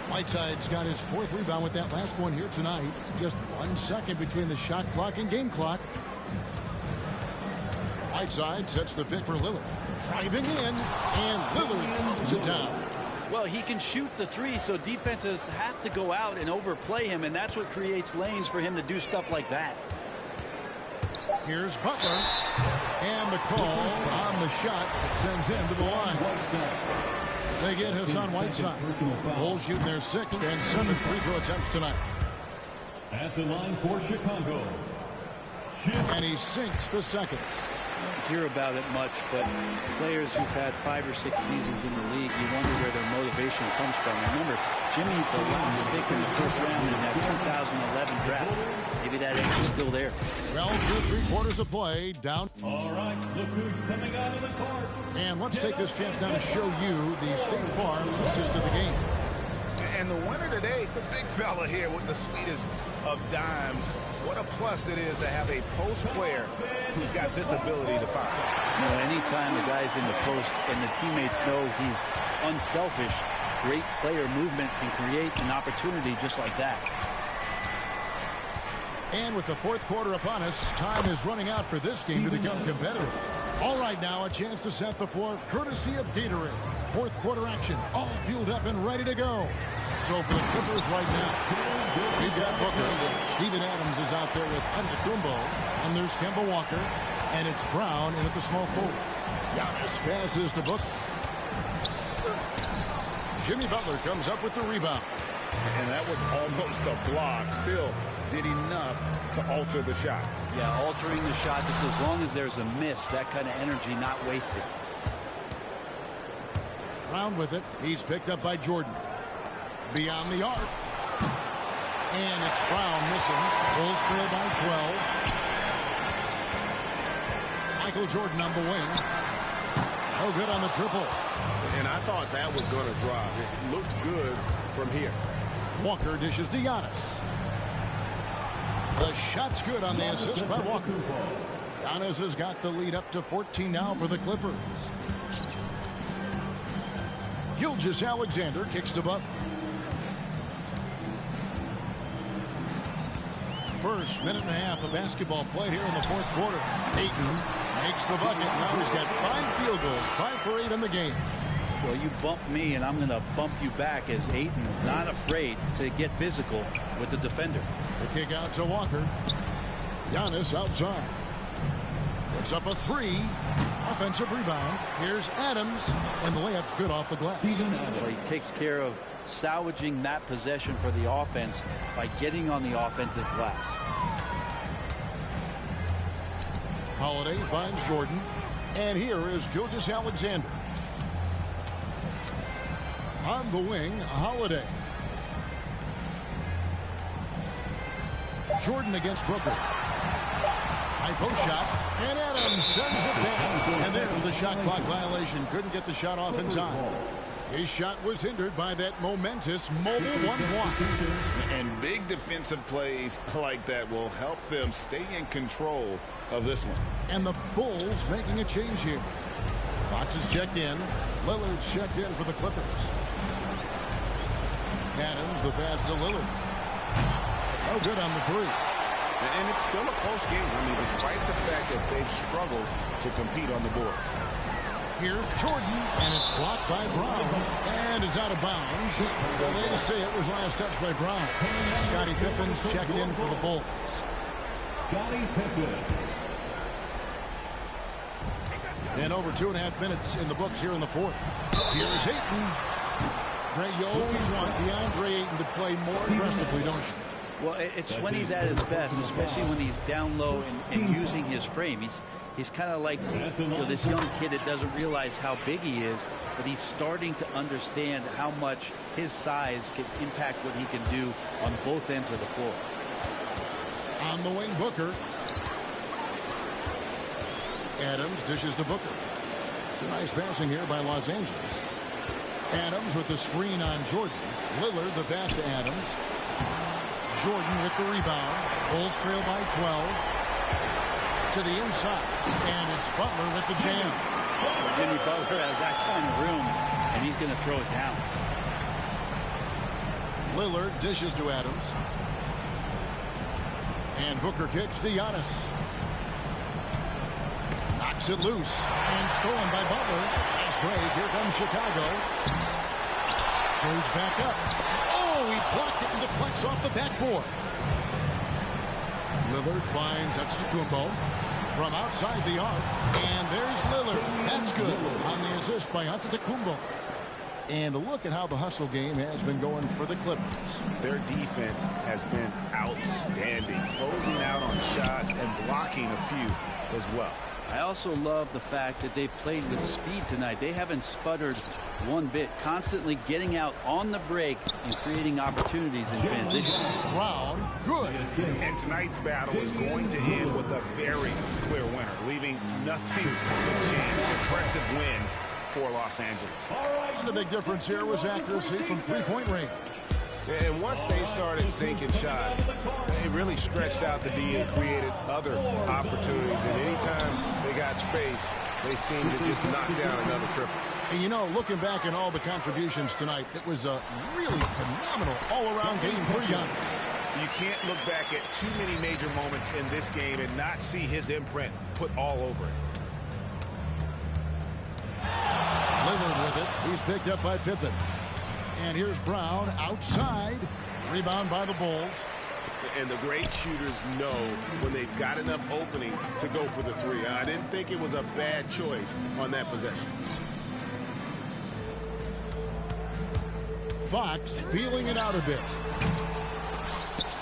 Whiteside's got his fourth rebound with that last one here tonight. Just 1 second between the shot clock and game clock. Whiteside sets the pick for Lillard. Driving in, and Lillard throws it down. Well, he can shoot the three, so defenses have to go out and overplay him, and that's what creates lanes for him to do stuff like that. Here's Butler, and the call on the shot sends him to the line. They get Hassan Whiteside. Bulls shooting their 6th and 7th free throw attempts tonight. At the line for Chicago. And he sinks the second. I don't hear about it much, but players who've had 5 or 6 seasons in the league, you wonder where their motivation comes from. Remember, Jimmy, the last pick in the first round in that 2011 draft. Maybe that edge is still there. Well, through 3 quarters of play, down. All right, look who's coming out of the court. And let's take this chance now to show you the State Farm assist of the game. And the winner today, the big fella here with the sweetest of dimes. What a plus it is to have a post player who's got this ability to find. You know, anytime the guy's in the post and the teammates know he's unselfish, great player movement can create an opportunity just like that. And with the 4th quarter upon us, time is running out for this game to become competitive. All right, now a chance to set the floor courtesy of Gatorade. 4th quarter action, all fueled up and ready to go. So for the Clippers right now, we've got Booker. Steven Adams is out there with Antetokounmpo. And there's Kemba Walker. And it's Brown in at the small forward. Giannis passes to Booker. Jimmy Butler comes up with the rebound. And that was almost a block. Still did enough to alter the shot. Yeah, altering the shot just as long as there's a miss, that kind of energy not wasted. Brown with it. He's picked up by Jordan. Beyond the arc. And it's Brown missing. Bulls trail by 12. Michael Jordan on the wing. No good on the triple. And I thought that was going to drop. It looked good from here. Walker dishes to Giannis. The shot's good on the assist by Walker. Giannis has got the lead up to 14 now for the Clippers. Gilgeous-Alexander kicks to Butler. First minute and a half of basketball played here in the 4th quarter. Ayton makes the bucket. Now he's got 5 field goals, 5 for 8 in the game. Well, you bump me, and I'm going to bump you back as Ayton, not afraid to get physical with the defender. The kick out to Walker. Giannis outside. Puts up a 3. Offensive rebound. Here's Adams, and the layup's good off the glass. Well, he takes care of salvaging that possession for the offense by getting on the offensive glass. Holiday finds Jordan, and here is Gilgeous-Alexander. On the wing, Holiday. Jordan against Booker. High post shot, and Adams sends it down. And there's the shot clock violation. Couldn't get the shot off in time. His shot was hindered by that momentous mobile 1 block. And big defensive plays like that will help them stay in control of this one. And the Bulls making a change here. Fox is checked in. Lillard's checked in for the Clippers. Adams, the pass to Lillard. No good on the 3. And it's still a close game. I mean, despite the fact that they've struggled to compete on the board. Here's Jordan, and it's blocked by Brown. And it's out of bounds. Well, they say it was last touched by Brown. Scottie Pippen's checked in for the Bulls. Scottie Pippen. And over 2.5 minutes in the books here in the 4th. Here's Ayton. Ray, you always want DeAndre Ayton to play more aggressively, don't you? Well, it's when he's at his best, especially when he's down low and using his frame. He's kind of like this young kid that doesn't realize how big he is, but he's starting to understand how much his size can impact what he can do on both ends of the floor. On the wing, Booker. Adams dishes to Booker. It's a nice passing here by Los Angeles. Adams with the screen on Jordan. Lillard the pass to Adams. Jordan with the rebound. Bulls trail by 12. To the inside. And it's Butler with the jam. Jimmy Butler has that kind of room, and he's going to throw it down. Lillard dishes to Adams. And Booker kicks to Giannis. Knocks it loose. And stolen by Butler. Nice break. Here comes Chicago. Goes back up. Oh, he blocked it and deflects off the backboard. Lillard finds Antetokounmpo from outside the arc. And there's Lillard. That's good on the assist by Antetokounmpo. And look at how the hustle game has been going for the Clippers. Their defense has been outstanding, closing out on shots and blocking a few as well. I also love the fact that they played with speed tonight. They haven't sputtered one bit, constantly getting out on the break and creating opportunities in transition. Brown, good. And tonight's battle is going to end with a very clear winner, leaving nothing to chance. Impressive win for Los Angeles. And the big difference here was accuracy from three-point range. And once they started sinking shots, they really stretched out the D and created other opportunities. And anytime they got space, they seemed to just knock down another triple. And you know, looking back at all the contributions tonight, it was a really phenomenal all-around game for Giannis. You can't look back at too many major moments in this game and not see his imprint put all over it. Lillard with it. He's picked up by Pippen. And here's Brown outside. Rebound by the Bulls. And the great shooters know when they've got enough opening to go for the three. I didn't think it was a bad choice on that possession. Fox feeling it out a bit.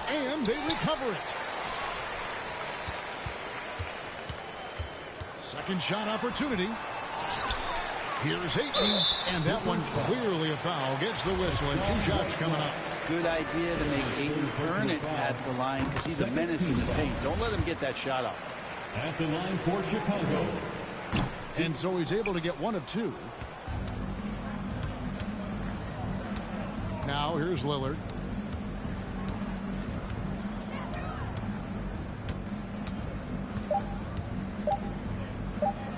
And they recover it. Second shot opportunity. Here's Ayton, and that one clearly a foul. Gets the whistle, and two shots coming up. Good idea to make Ayton earn it at the line because he's a menace in the paint. Don't let him get that shot off. At the line for Chicago. And so he's able to get one of two. Now here's Lillard.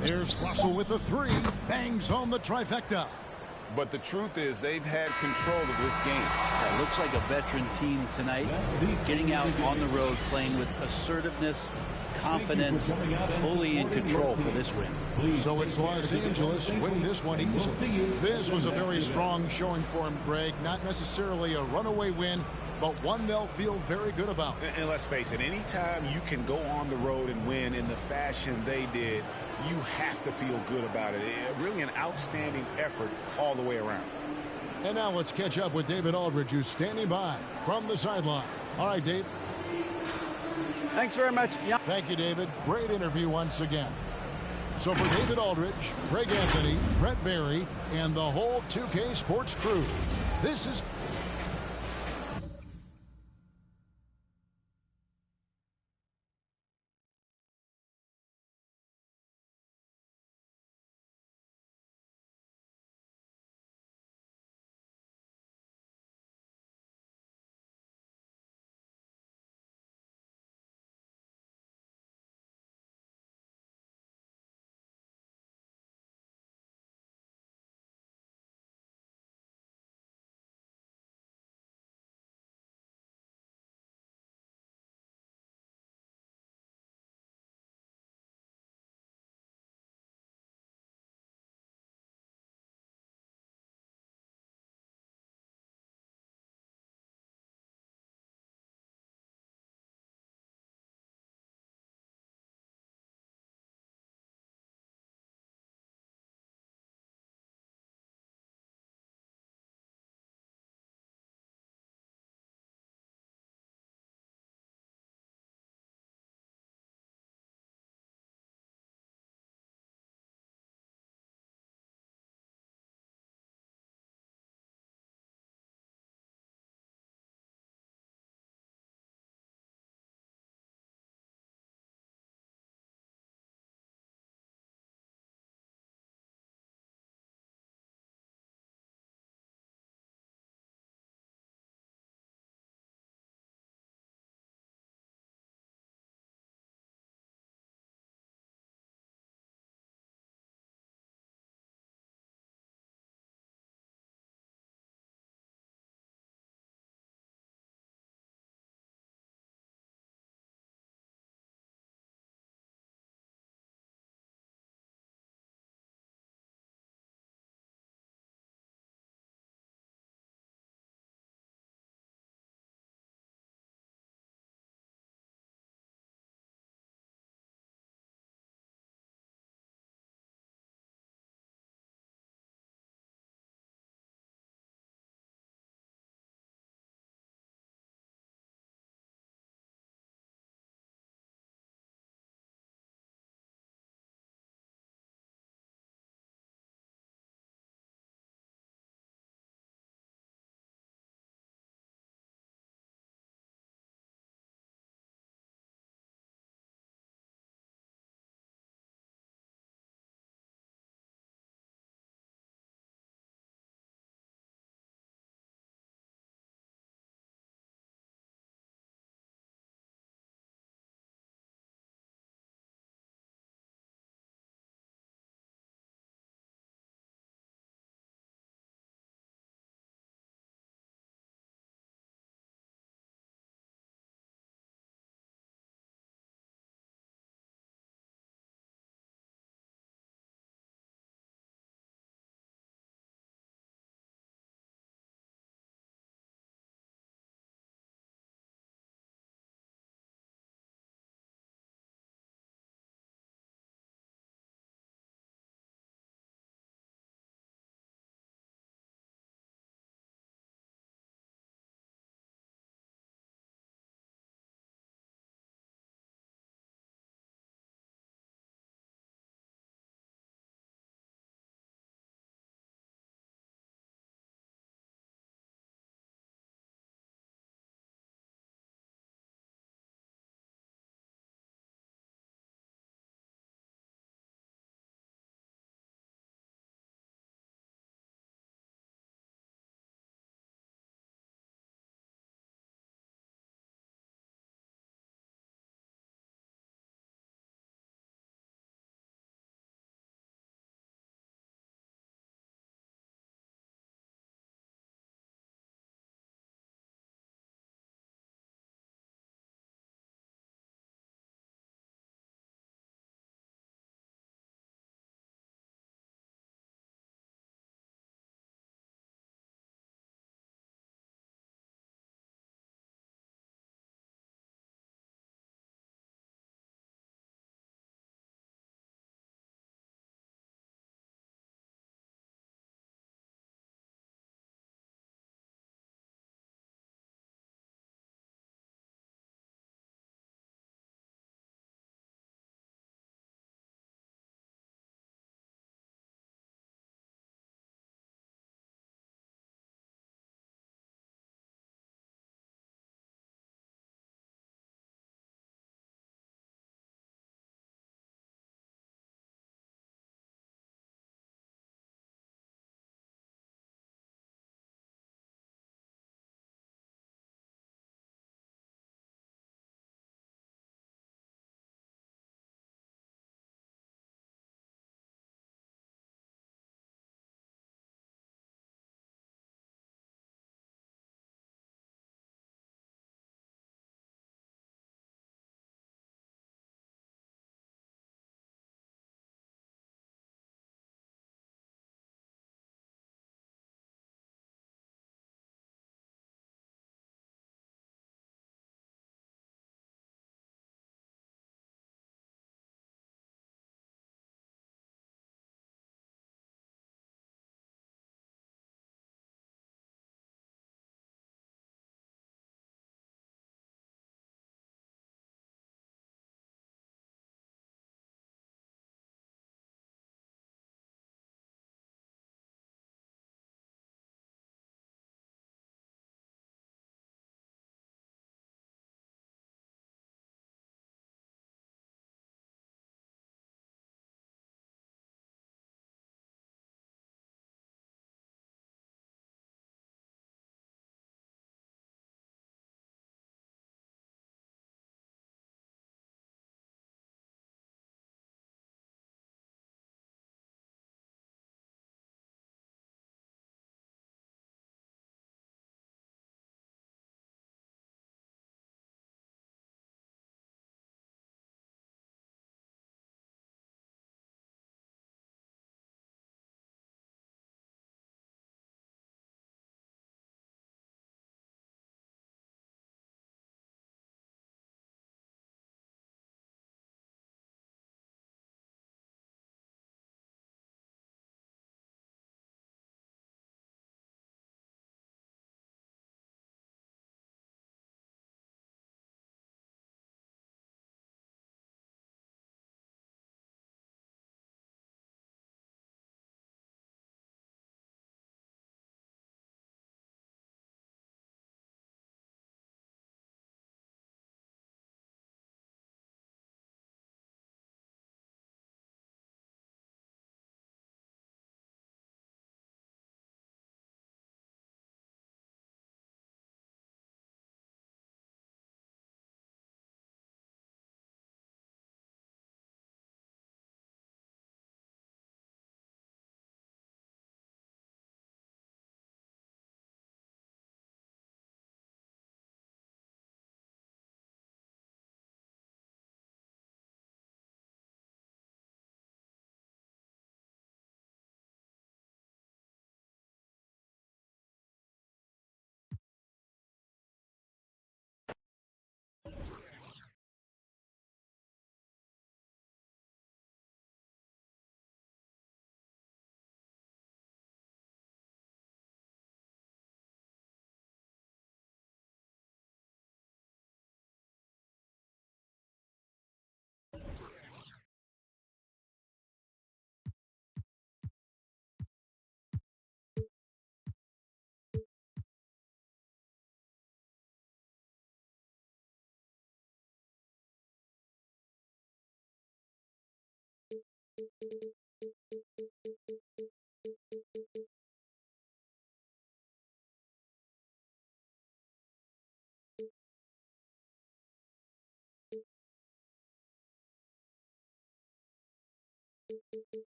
There's Russell with the three. Bangs home the trifecta. But the truth is they've had control of this game. It looks like a veteran team tonight, getting out on the road, playing with assertiveness, confidence, fully in control for this win. So it's Los Angeles winning this one easily. This was a very strong showing for him, Greg. Not necessarily a runaway win, but one they'll feel very good about. And let's face it, anytime you can go on the road and win in the fashion they did, you have to feel good about it. Really an outstanding effort all the way around. And now let's catch up with David Aldridge, who's standing by from the sideline. All right, Dave. Thanks very much. Yeah. Thank you, David. Great interview once again. So for David Aldridge, Greg Anthony, Brett Barry, and the whole 2K Sports crew, this is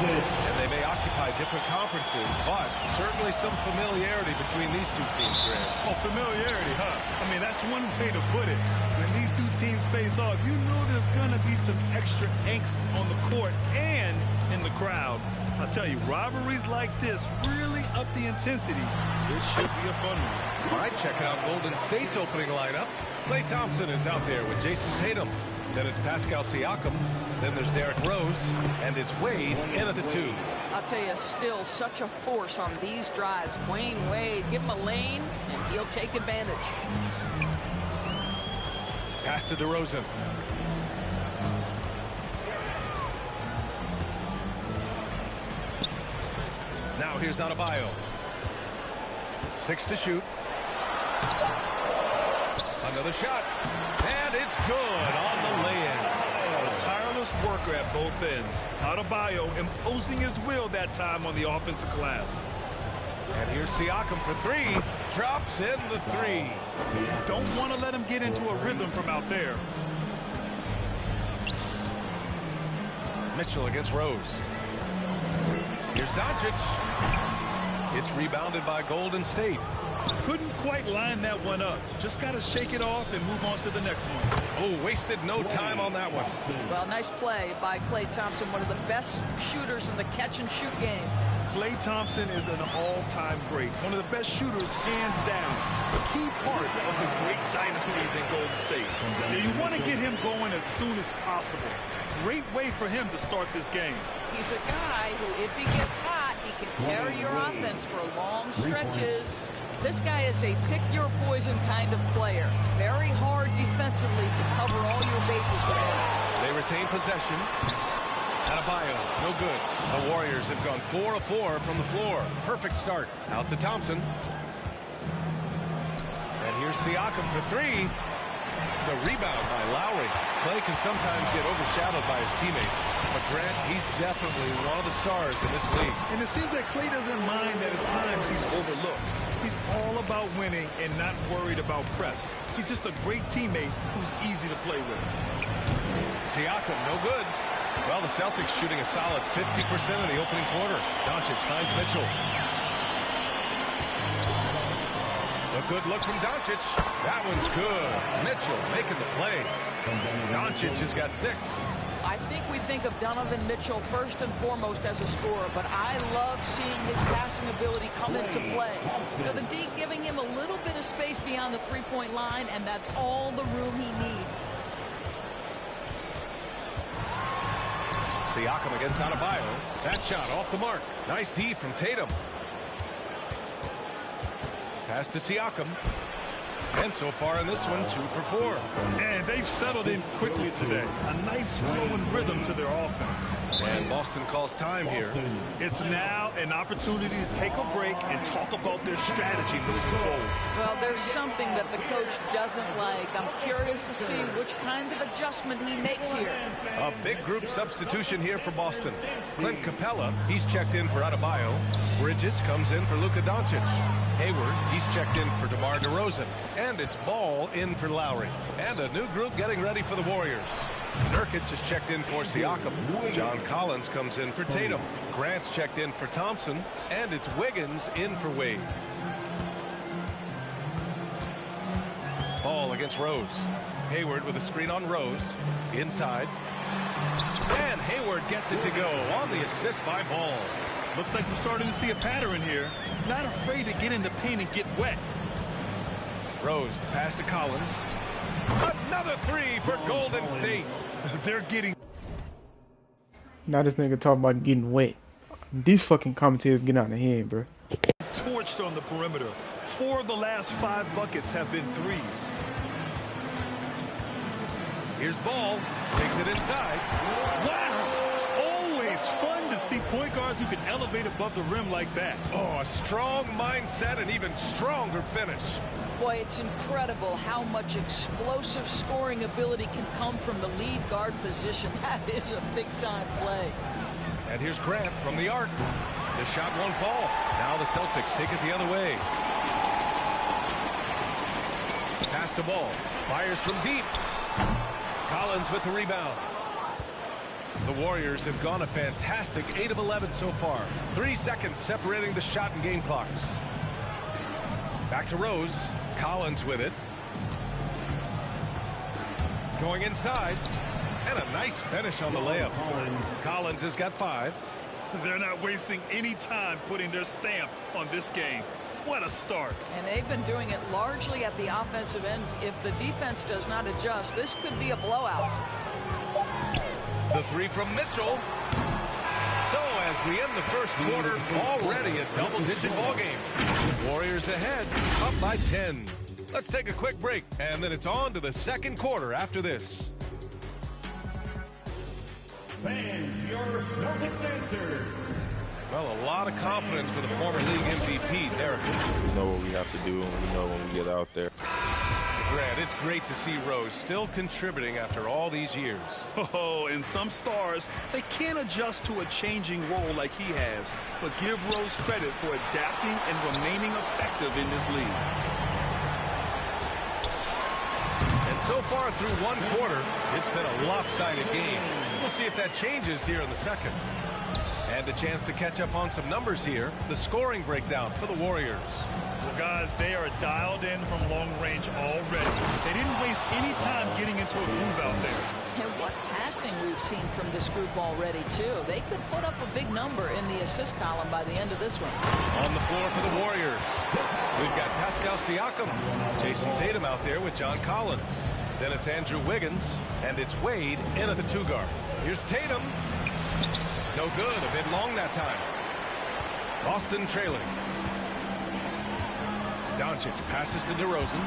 And they may occupy different conferences, but certainly some familiarity between these two teams, Grant. Oh, familiarity, huh? I mean, that's one way to put it. When these two teams face off, you know there's going to be some extra angst on the court and in the crowd. I'll tell you, rivalries like this really up the intensity. This should be a fun one. All right, checking out Golden State's opening lineup. Klay Thompson is out there with Jason Tatum. Then it's Pascal Siakam. Then there's Derrick Rose. And it's Wade in at the 2. I'll tell you, still such a force on these drives. Dwayne Wade, give him a lane, and he'll take advantage. Pass to DeRozan. Now here's Adebayo. 6 to shoot. Another shot. And it's good on the lay-in. A tireless worker at both ends. Adebayo imposing his will that time on the offensive glass. And here's Siakam for 3. Drops in the 3. Don't want to let him get into a rhythm from out there. Mitchell against Rose. Here's Doncic. It's rebounded by Golden State. Couldn't quite line that one up. Just got to shake it off and move on to the next one. Oh, wasted no time on that one. Well, nice play by Klay Thompson, one of the best shooters in the catch-and-shoot game. Klay Thompson is an all-time great. One of the best shooters, hands down. The key part of the great dynasties in Golden State. Yeah, you want to get him going as soon as possible. Great way for him to start this game. He's a guy who, if he gets hot, he can carry your offense for long stretches. This guy is a pick-your-poison kind of player. Very hard defensively to cover all your bases with him. They retain possession. Adebayo, no good. The Warriors have gone 4 of 4 from the floor. Perfect start. Out to Thompson. And here's Siakam for 3. The rebound by Lowry. Klay can sometimes get overshadowed by his teammates. But Grant, he's definitely one of the stars in this league. And it seems that Klay doesn't mind that at times he's overlooked. He's all about winning and not worried about press. He's just a great teammate who's easy to play with. Siakam, no good. Well, the Celtics shooting a solid 50% in the opening quarter. Doncic finds Mitchell. A good look from Doncic. That one's good. Mitchell making the play. Doncic has got 6. I think we think of Donovan Mitchell first and foremost as a scorer, but I love seeing his passing ability come into play. You know, the D giving him a little bit of space beyond the three-point line, and that's all the room he needs. Siakam against Adebayo. That shot off the mark. Nice D from Tatum. Pass to Siakam. And so far in this one, 2 for 4. And they've settled in quickly today. A nice flowing rhythm to their offense. And Boston calls time here. It's now an opportunity to take a break and talk about their strategy moving forward. Well, there's something that the coach doesn't like. I'm curious to see which kind of adjustment he makes here. A big group substitution here for Boston. Clint Capella, he's checked in for Adebayo. Bridges comes in for Luka Doncic. Hayward, he's checked in for DeMar DeRozan. And it's Ball in for Lowry. And a new group getting ready for the Warriors. Nurkic is checked in for Siakam. John Collins comes in for Tatum. Grant's checked in for Thompson. And it's Wiggins in for Wade. Ball against Rose. Hayward with a screen on Rose. Inside. And Hayward gets it to go on the assist by Ball. Looks like we're starting to see a pattern here. Not afraid to get in the paint and get wet. Rose, the pass to Collins. Another 3 for Golden State. They're getting... Now this nigga talking about getting wet. These fucking commentators get out of hand, bro. Torched on the perimeter. 4 of the last 5 buckets have been threes. Here's Ball. Takes it inside. Wow! Always fun to see point guards who can elevate above the rim like that. Oh, a strong mindset and even stronger finish. Boy, it's incredible how much explosive scoring ability can come from the lead guard position. That is a big-time play. And here's Grant from the arc. The shot won't fall. Now the Celtics take it the other way. Pass the ball. Fires from deep. Collins with the rebound. The Warriors have gone a fantastic 8 of 11 so far. 3 seconds separating the shot and game clocks. Back to Rose. Collins with it. Going inside. And a nice finish on the layup. Collins has got 5. They're not wasting any time putting their stamp on this game. What a start. And they've been doing it largely at the offensive end. If the defense does not adjust, this could be a blowout. The 3 from Mitchell. So as we end the first quarter, already a double-digit ball game. Warriors ahead, up by 10. Let's take a quick break, and then it's on to the second quarter after this. Fans, your Celtics answers. Well, a lot of confidence for the former league MVP, Derek. We know what we have to do, and we know when we get out there. Grant, it's great to see Rose still contributing after all these years. Oh, and some stars, they can't adjust to a changing role like he has. But give Rose credit for adapting and remaining effective in this league. And so far through one quarter, it's been a lopsided game. We'll see if that changes here in the second. And a chance to catch up on some numbers here. The scoring breakdown for the Warriors. Well, guys, they are dialed in from long range already. They didn't waste any time getting into a groove out there. And what passing we've seen from this group already, too. They could put up a big number in the assist column by the end of this one. On the floor for the Warriors, we've got Pascal Siakam, Jason Tatum out there with John Collins. Then it's Andrew Wiggins, and it's Wade in at the 2-guard. Here's Tatum. No good, a bit long that time. Boston trailing. Doncic passes to DeRozan.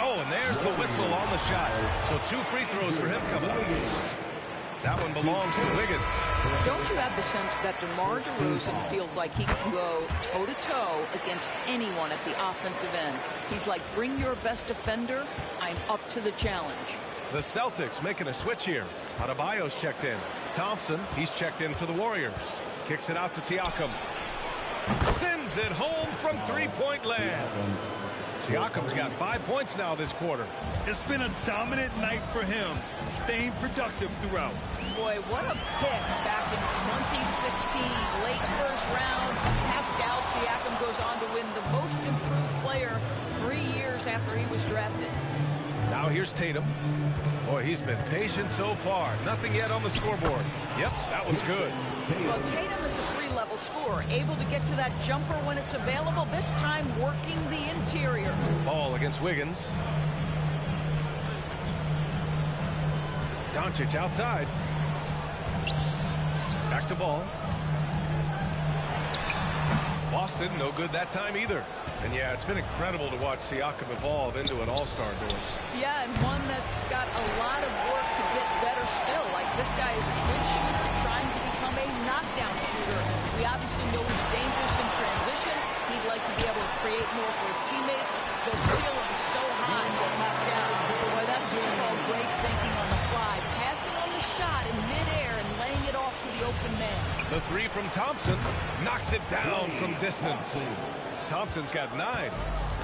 Oh, and there's the whistle on the shot. So 2 free throws for him coming up. That one belongs to Wiggins. Don't you have the sense that DeMar DeRozan feels like he can go toe-to-toe against anyone at the offensive end? He's like, bring your best defender. I'm up to the challenge. The Celtics making a switch here. Adebayo's checked in. Thompson, he's checked in for the Warriors. Kicks it out to Siakam. Sends it home from 3-point land. Siakam's got 5 points now this quarter. It's been a dominant night for him, staying productive throughout. Boy, what a pick back in 2016. Late first round, Pascal Siakam goes on to win the most improved player 3 years after he was drafted. Now here's Tatum. Boy, he's been patient so far. Nothing yet on the scoreboard. Yep, that one's good. Well, Tatum is a 3-level scorer, able to get to that jumper when it's available, this time working the interior. Ball against Wiggins. Doncic outside. Back to Ball. Boston, no good that time either. And yeah, it's been incredible to watch Siakam evolve into an all-star doing. Yeah, and one that's got a lot of work to get better still. Like, this guy is a good shooter trying to become a knockdown shooter. We obviously know he's dangerous in transition. He'd like to be able to create more for his teammates. The ceiling is so high for Pascal. Boy, that's what you call great thinking on the fly. Passing on the shot in midair and laying it off to the open man. The 3 from Thompson knocks it down from distance. Thompson's got 9.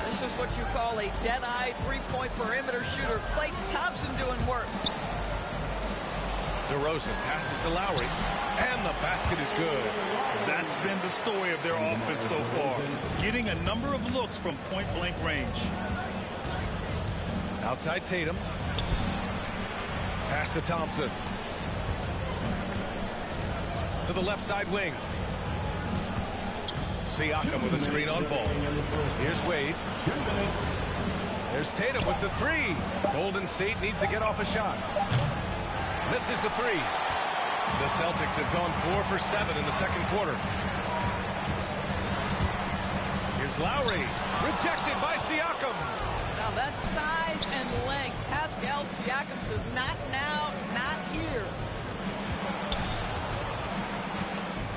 This is what you call a dead-eye three-point perimeter shooter. Klay Thompson doing work. DeRozan passes to Lowry, and the basket is good. That's been the story of their offense so far, getting a number of looks from point-blank range. Outside Tatum. Pass to Thompson. To the left side wing. Siakam with a screen on Ball. Here's Wade. There's Tatum with the 3. Golden State needs to get off a shot. Misses the 3. The Celtics have gone 4 for 7 in the second quarter. Here's Lowry, rejected by Siakam. Now that size and length, Pascal Siakam says, not now, not here.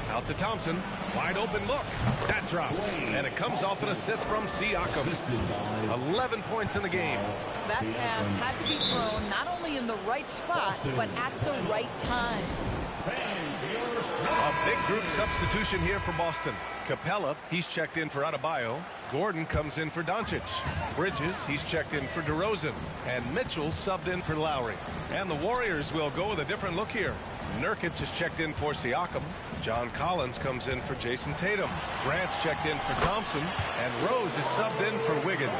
Out to Thompson, wide open look. That drops, and it comes off an assist from Siakam. 11 points in the game. That pass had to be thrown not only in the right spot, but at the right time. A big group substitution here for Boston. Capella, he's checked in for Adebayo. Gordon comes in for Doncic. Bridges, he's checked in for DeRozan. And Mitchell subbed in for Lowry. And the Warriors will go with a different look here. Nurkic is checked in for Siakam. John Collins comes in for Jason Tatum. Grant's checked in for Thompson. And Rose is subbed in for Wiggins.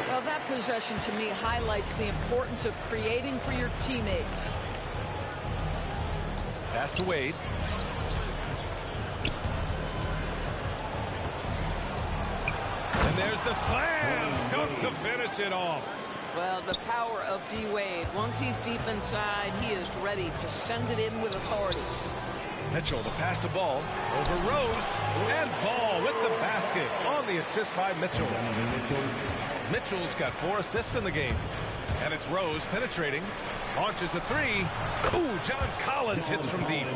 Well, that possession to me highlights the importance of creating for your teammates. Pass to Wade. And there's the slam dunk to finish it off. Well, the power of D. Wade. Once he's deep inside, he is ready to send it in with authority. Mitchell, the pass to Ball, over Rose, and Ball with the basket on the assist by Mitchell. Mitchell's got 4 assists in the game. And it's Rose penetrating, launches a 3. Ooh, John Collins hits from deep.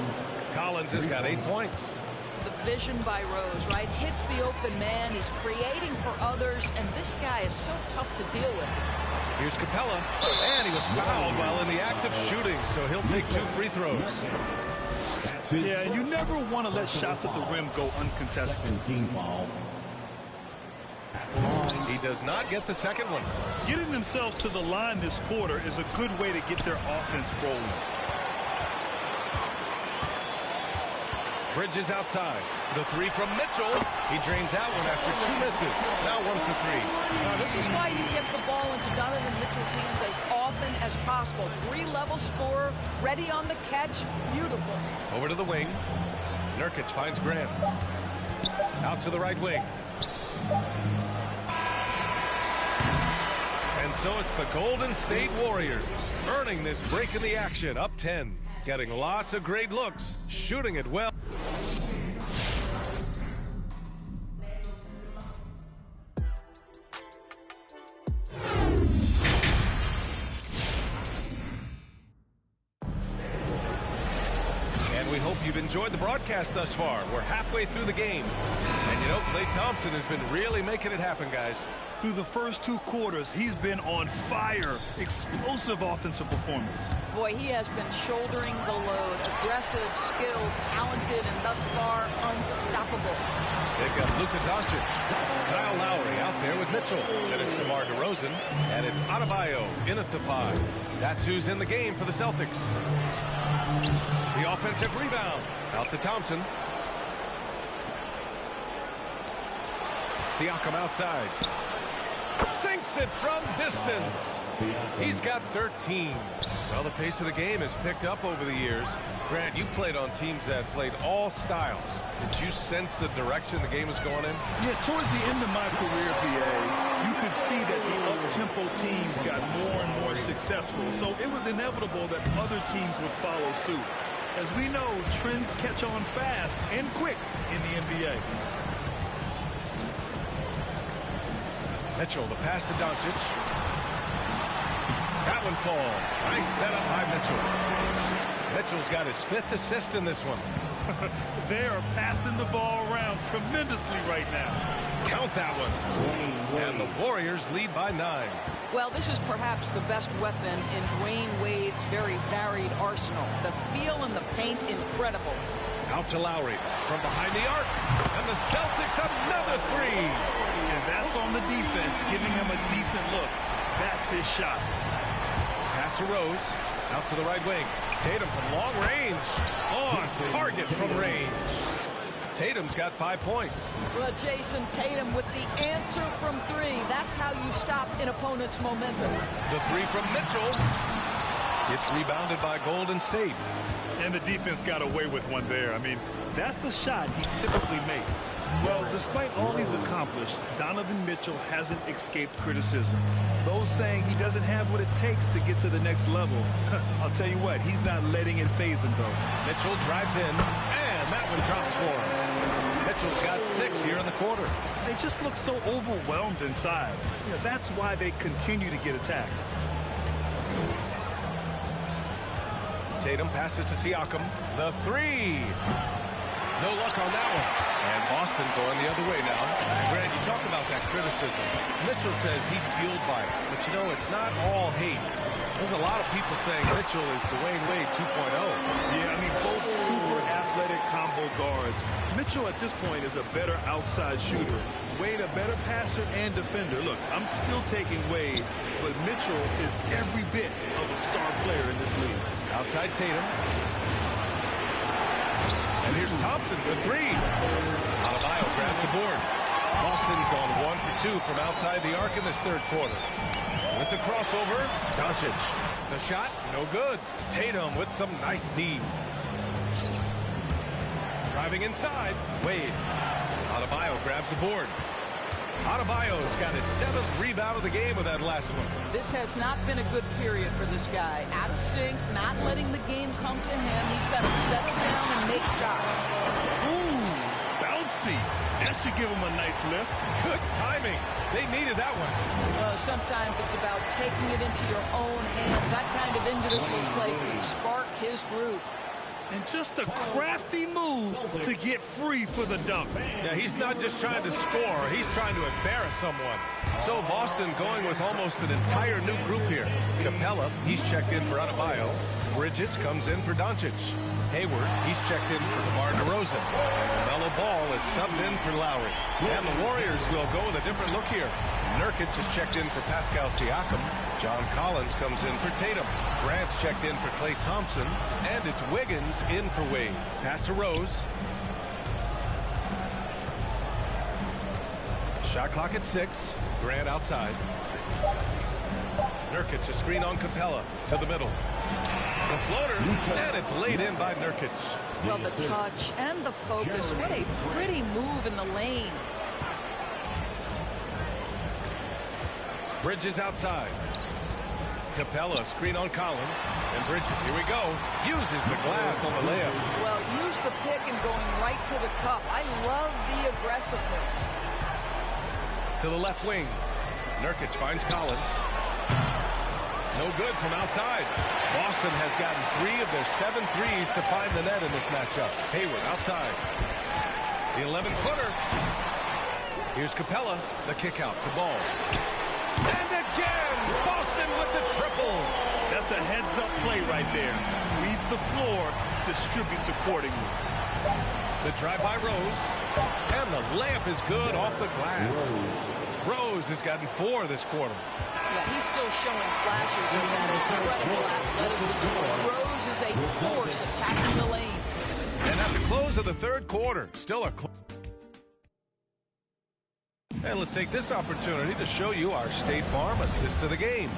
Collins has got 8 points. The vision by Rose, right? Hits the open man. He's creating for others, and this guy is so tough to deal with. Here's Capella, and he was fouled while in the act of shooting, so he'll take 2 free throws. Yeah, and you never want to let shots at the rim go uncontested. He does not get the second one. Getting themselves to the line this quarter is a good way to get their offense rolling. Bridges outside. The 3 from Mitchell. He drains out one after 2 misses. Now 1 for 3. This is why you get the ball into Donovan Mitchell's hands as often as possible. 3-level scorer, ready on the catch. Beautiful. Over to the wing. Nurkic finds Graham. Out to the right wing. And so it's the Golden State Warriors earning this break in the action, up 10. Getting lots of great looks, shooting it well. And we hope you've enjoyed the broadcast thus far. We're halfway through the game. And you know, Klay Thompson has been really making it happen, guys. Through the first 2 quarters, he's been on fire. Explosive offensive performance. Boy, he has been shouldering the load. Aggressive, skilled, talented, and thus far unstoppable. They've got Luka Doncic, Kyle Lowry out there with Mitchell. Then it's DeMar DeRozan, and it's Adebayo in at the 5. That's who's in the game for the Celtics. The offensive rebound. Out to Thompson. Siakam outside. Sinks it from distance. He's got 13. Well, the pace of the game has picked up over the years. Grant, you played on teams that played all styles. Did you sense the direction the game was going in? Yeah, towards the end of my career, PA, you could see that the up-tempo teams got more and more successful. So it was inevitable that other teams would follow suit. As we know, trends catch on fast and quick in the NBA. Mitchell, the pass to Doncic. That one falls. Nice setup by Mitchell. Mitchell's got his 5th assist in this one. They are passing the ball around tremendously right now. Count that one. And the Warriors lead by 9. Well, this is perhaps the best weapon in Dwayne Wade's very varied arsenal. The feel in the paint, incredible. Out to Lowry from behind the arc. And the Celtics another 3. And that's on the defense, giving him a decent look. That's his shot. Pass to Rose. Out to the right wing. Tatum from long range. On target from range. Tatum's got 5 points. Well, Jason Tatum with the answer from 3. That's how you stop an opponent's momentum. The 3 from Mitchell. It's rebounded by Golden State. And the defense got away with one there. I mean, that's a shot he typically makes. Well, despite all he's accomplished, Donovan Mitchell hasn't escaped criticism. Those saying he doesn't have what it takes to get to the next level. I'll tell you what, he's not letting it faze him, though. Mitchell drives in, and that one drops for him. Mitchell's got 6 here in the quarter. They just look so overwhelmed inside. You know, that's why they continue to get attacked. Tatum passes to Siakam. The 3. No luck on that one. And Boston going the other way now. Grant, you talk about that criticism. Mitchell says he's fueled by it. But, you know, it's not all hate. There's a lot of people saying Mitchell is Dwayne Wade 2.0. Yeah, I mean, both super athletic combo guards. Mitchell at this point is a better outside shooter. Wade a better passer and defender. Look, I'm still taking Wade, but Mitchell is every bit of a star player in this league. Outside Tatum. And here's Thompson for 3. Adebayo grabs the board. Boston's gone 1 for 2 from outside the arc in this third quarter. With the crossover, Doncic. The shot, no good. Tatum with some nice D. Driving inside, Wade. Adebayo grabs the board. Adebayo's got his 7th rebound of the game with that last one. This has not been a good period for this guy. Out of sync, not letting the game come to him. He's got to settle down and make shots. Ooh, bouncy. That should give him a nice lift. Good timing. They needed that one. Well, sometimes it's about taking it into your own hands. That kind of individual play can spark his group. And just a crafty move to get free for the dunk. Yeah, he's not just trying to score. He's trying to embarrass someone. So Boston going with almost an entire new group here. Capella, he's checked in for Adebayo. Bridges comes in for Doncic. Hayward, he's checked in for DeMar DeRozan. And LaMelo Ball is subbed in for Lowry. And the Warriors will go with a different look here. Nurkic is checked in for Pascal Siakam. John Collins comes in for Tatum. Grant's checked in for Klay Thompson. And it's Wiggins in for Wade. Pass to Rose. Shot clock at 6. Grant outside. Nurkic, a screen on Capella to the middle. The floater, and it's laid in by Nurkic. Well, the touch and the focus. What a pretty move in the lane. Bridges outside. Capella, screen on Collins. And Bridges, here we go. Uses the glass on the layup. Well, use the pick and going right to the cup. I love the aggressiveness. To the left wing. Nurkic finds Collins. No good from outside. Boston has gotten 3 of their 7 threes to find the net in this matchup. Hayward outside. The 11-footer. Here's Capella. The kick out to Ball. And again, Boston with the triple. That's a heads-up play right there. Reads the floor, distributes accordingly. The drive by Rose. And the layup is good off the glass. Rose has gotten 4 this quarter. Yeah, he's still showing flashes of that incredible athleticism. Rose is a force attacking the lane. And at the close of the third quarter, still a and let's take this opportunity to show you our State Farm assist to the game.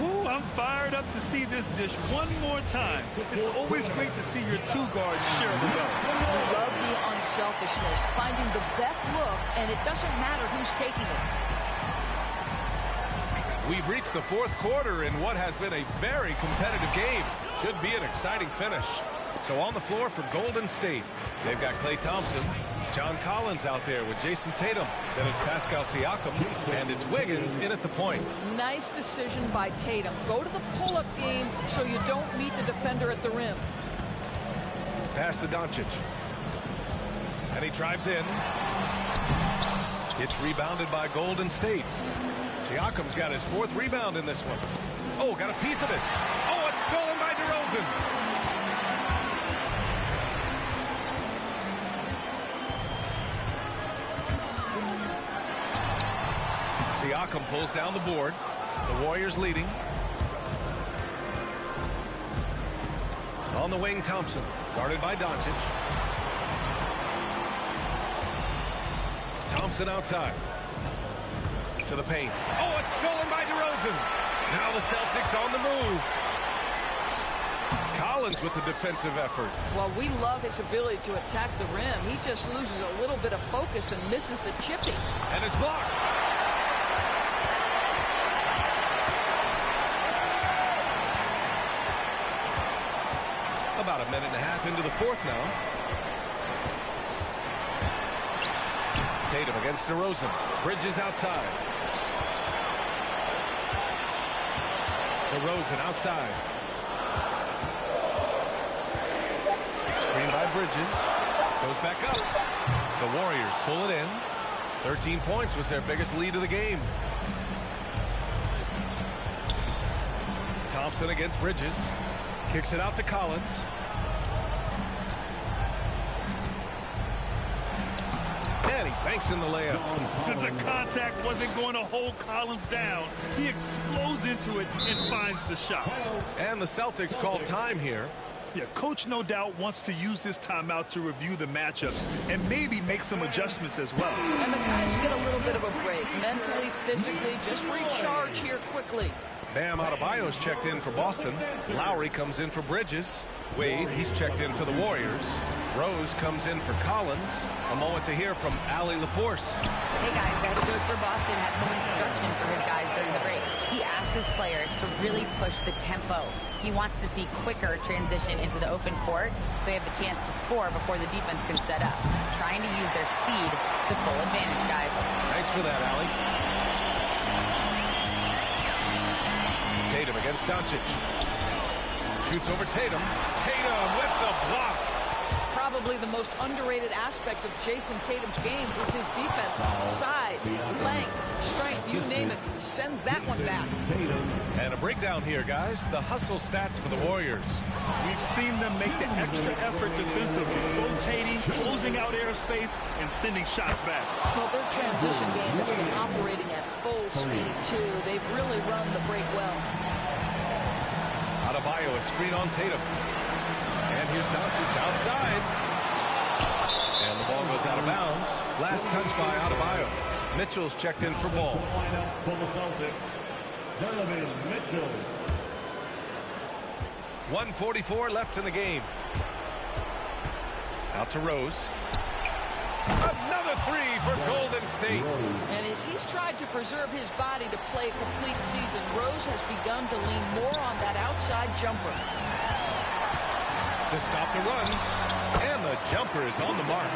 Ooh, I'm fired up to see this dish one more time. It's always great to see your 2 guards share the wealth. We love the unselfishness, finding the best look, and it doesn't matter who's taking it. We've reached the fourth quarter in what has been a very competitive game. Should be an exciting finish. So on the floor for Golden State, they've got Klay Thompson, John Collins out there with Jason Tatum. Then it's Pascal Siakam, and it's Wiggins in at the point. Nice decision by Tatum. Go to the pull-up game so you don't meet the defender at the rim. Pass to Doncic. And he drives in. It's rebounded by Golden State. Siakam's got his 4th rebound in this one. Oh, got a piece of it. Oh, it's stolen by DeRozan. Siakam pulls down the board. The Warriors leading. On the wing, Thompson, guarded by Doncic. Thompson outside. To the paint. Oh, it's stolen by DeRozan. Now the Celtics on the move. Collins with the defensive effort. Well, we love his ability to attack the rim. He just loses a little bit of focus and misses the chippy. And is blocked. About a minute and a half into the fourth now. Tatum against DeRozan. Bridges outside. DeRozan outside. Screen by Bridges. Goes back up. The Warriors pull it in. 13 points was their biggest lead of the game. Thompson against Bridges. Kicks it out to Collins. And he banks in the layup. The contact wasn't going to hold Collins down. He explodes into it and finds the shot. And the Celtics call time here. Yeah, coach no doubt wants to use this timeout to review the matchups and maybe make some adjustments as well. And the guys get a little bit of a break. Mentally, physically, just recharge here quickly. Bam Adebayo's checked in for Boston. Lowry comes in for Bridges. Wade, he's checked in for the Warriors. Rose comes in for Collins. A moment to hear from Allie LaForce. Hey guys, coach for Boston had some instruction for his guys during the break. He asked his players to really push the tempo. He wants to see quicker transition into the open court so you have the chance to score before the defense can set up. Trying to use their speed to full advantage, guys. Thanks for that, Allie. Tatum against Doncic. Shoots over Tatum. Tatum with the block. Probably the most underrated aspect of Jason Tatum's game is his defense. Size, length, strength, you name it, sends that one back. And a breakdown here, guys. The hustle stats for the Warriors. We've seen them make the extra effort defensively, rotating, closing out airspace, and sending shots back. Well, their transition game has been operating at full speed, too. They've really run the break well. Adebayo, a screen on Tatum. And here's Doncic outside. And the ball goes out of bounds. Last touch by Adebayo. Mitchell's checked in for Ball. For the Celtics, Donovan Mitchell. 1:44 left in the game. Out to Rose. Another three for Golden State. And as he's tried to preserve his body to play a complete season, Rose has begun to lean more on that outside jumper. To stop the run. And the jumper is on the mark.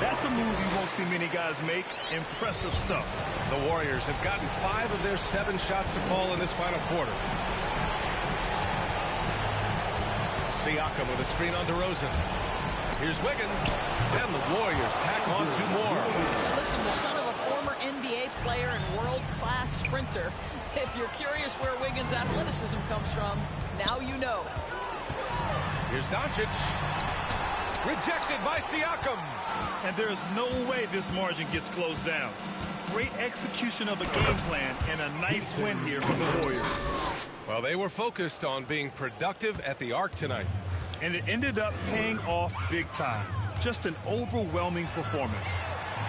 That's a move you won't see many guys make. Impressive stuff. The Warriors have gotten 5 of their 7 shots to fall in this final quarter. Siakam with a screen on DeRozan. Here's Wiggins. And the Warriors tack on 2 more. Listen, the son of a former NBA player and world-class sprinter. If you're curious where Wiggins' athleticism comes from, now you know. Here's Doncic. Rejected by Siakam. And there's no way this margin gets closed down. Great execution of a game plan and a nice win here from the Warriors. Well, they were focused on being productive at the arc tonight. And it ended up paying off big time. Just an overwhelming performance.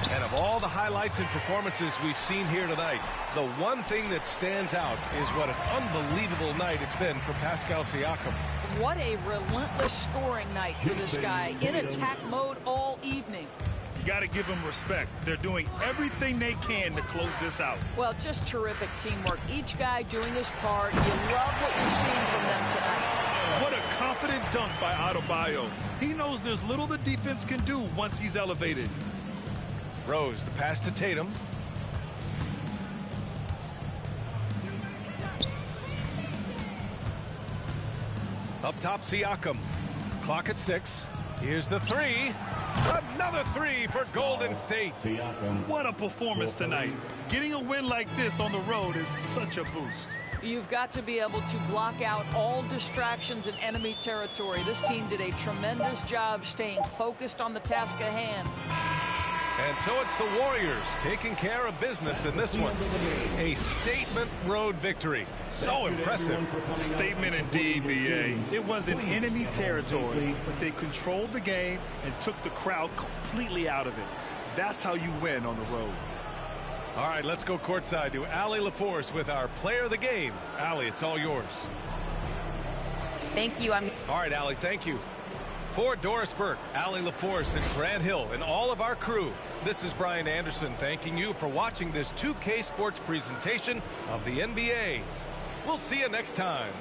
And of all the highlights and performances we've seen here tonight, the one thing that stands out is what an unbelievable night it's been for Pascal Siakam. What a relentless scoring night for this guy. In attack mode all evening. You got to give them respect. They're doing everything they can to close this out. Well, just terrific teamwork. Each guy doing his part. You love what you're seeing from them tonight. What a confident dunk by Adebayo. He knows there's little the defense can do once he's elevated. Rose, the pass to Tatum. Up top, Siakam. Clock at 6. Here's the 3. Another 3 for Golden State. What a performance tonight. Getting a win like this on the road is such a boost. You've got to be able to block out all distractions in enemy territory. This team did a tremendous job staying focused on the task at hand. And so it's the Warriors taking care of business in this one. A statement road victory. So impressive. Statement indeed, B.A. It was in enemy territory, but they controlled the game and took the crowd completely out of it. That's how you win on the road. All right, let's go courtside to Allie LaForce with our player of the game. Allie, it's all yours. Thank you. All right, Allie, thank you. For Doris Burke, Allie LaForce, and Grant Hill, and all of our crew, this is Brian Anderson thanking you for watching this 2K Sports presentation of the NBA. We'll see you next time.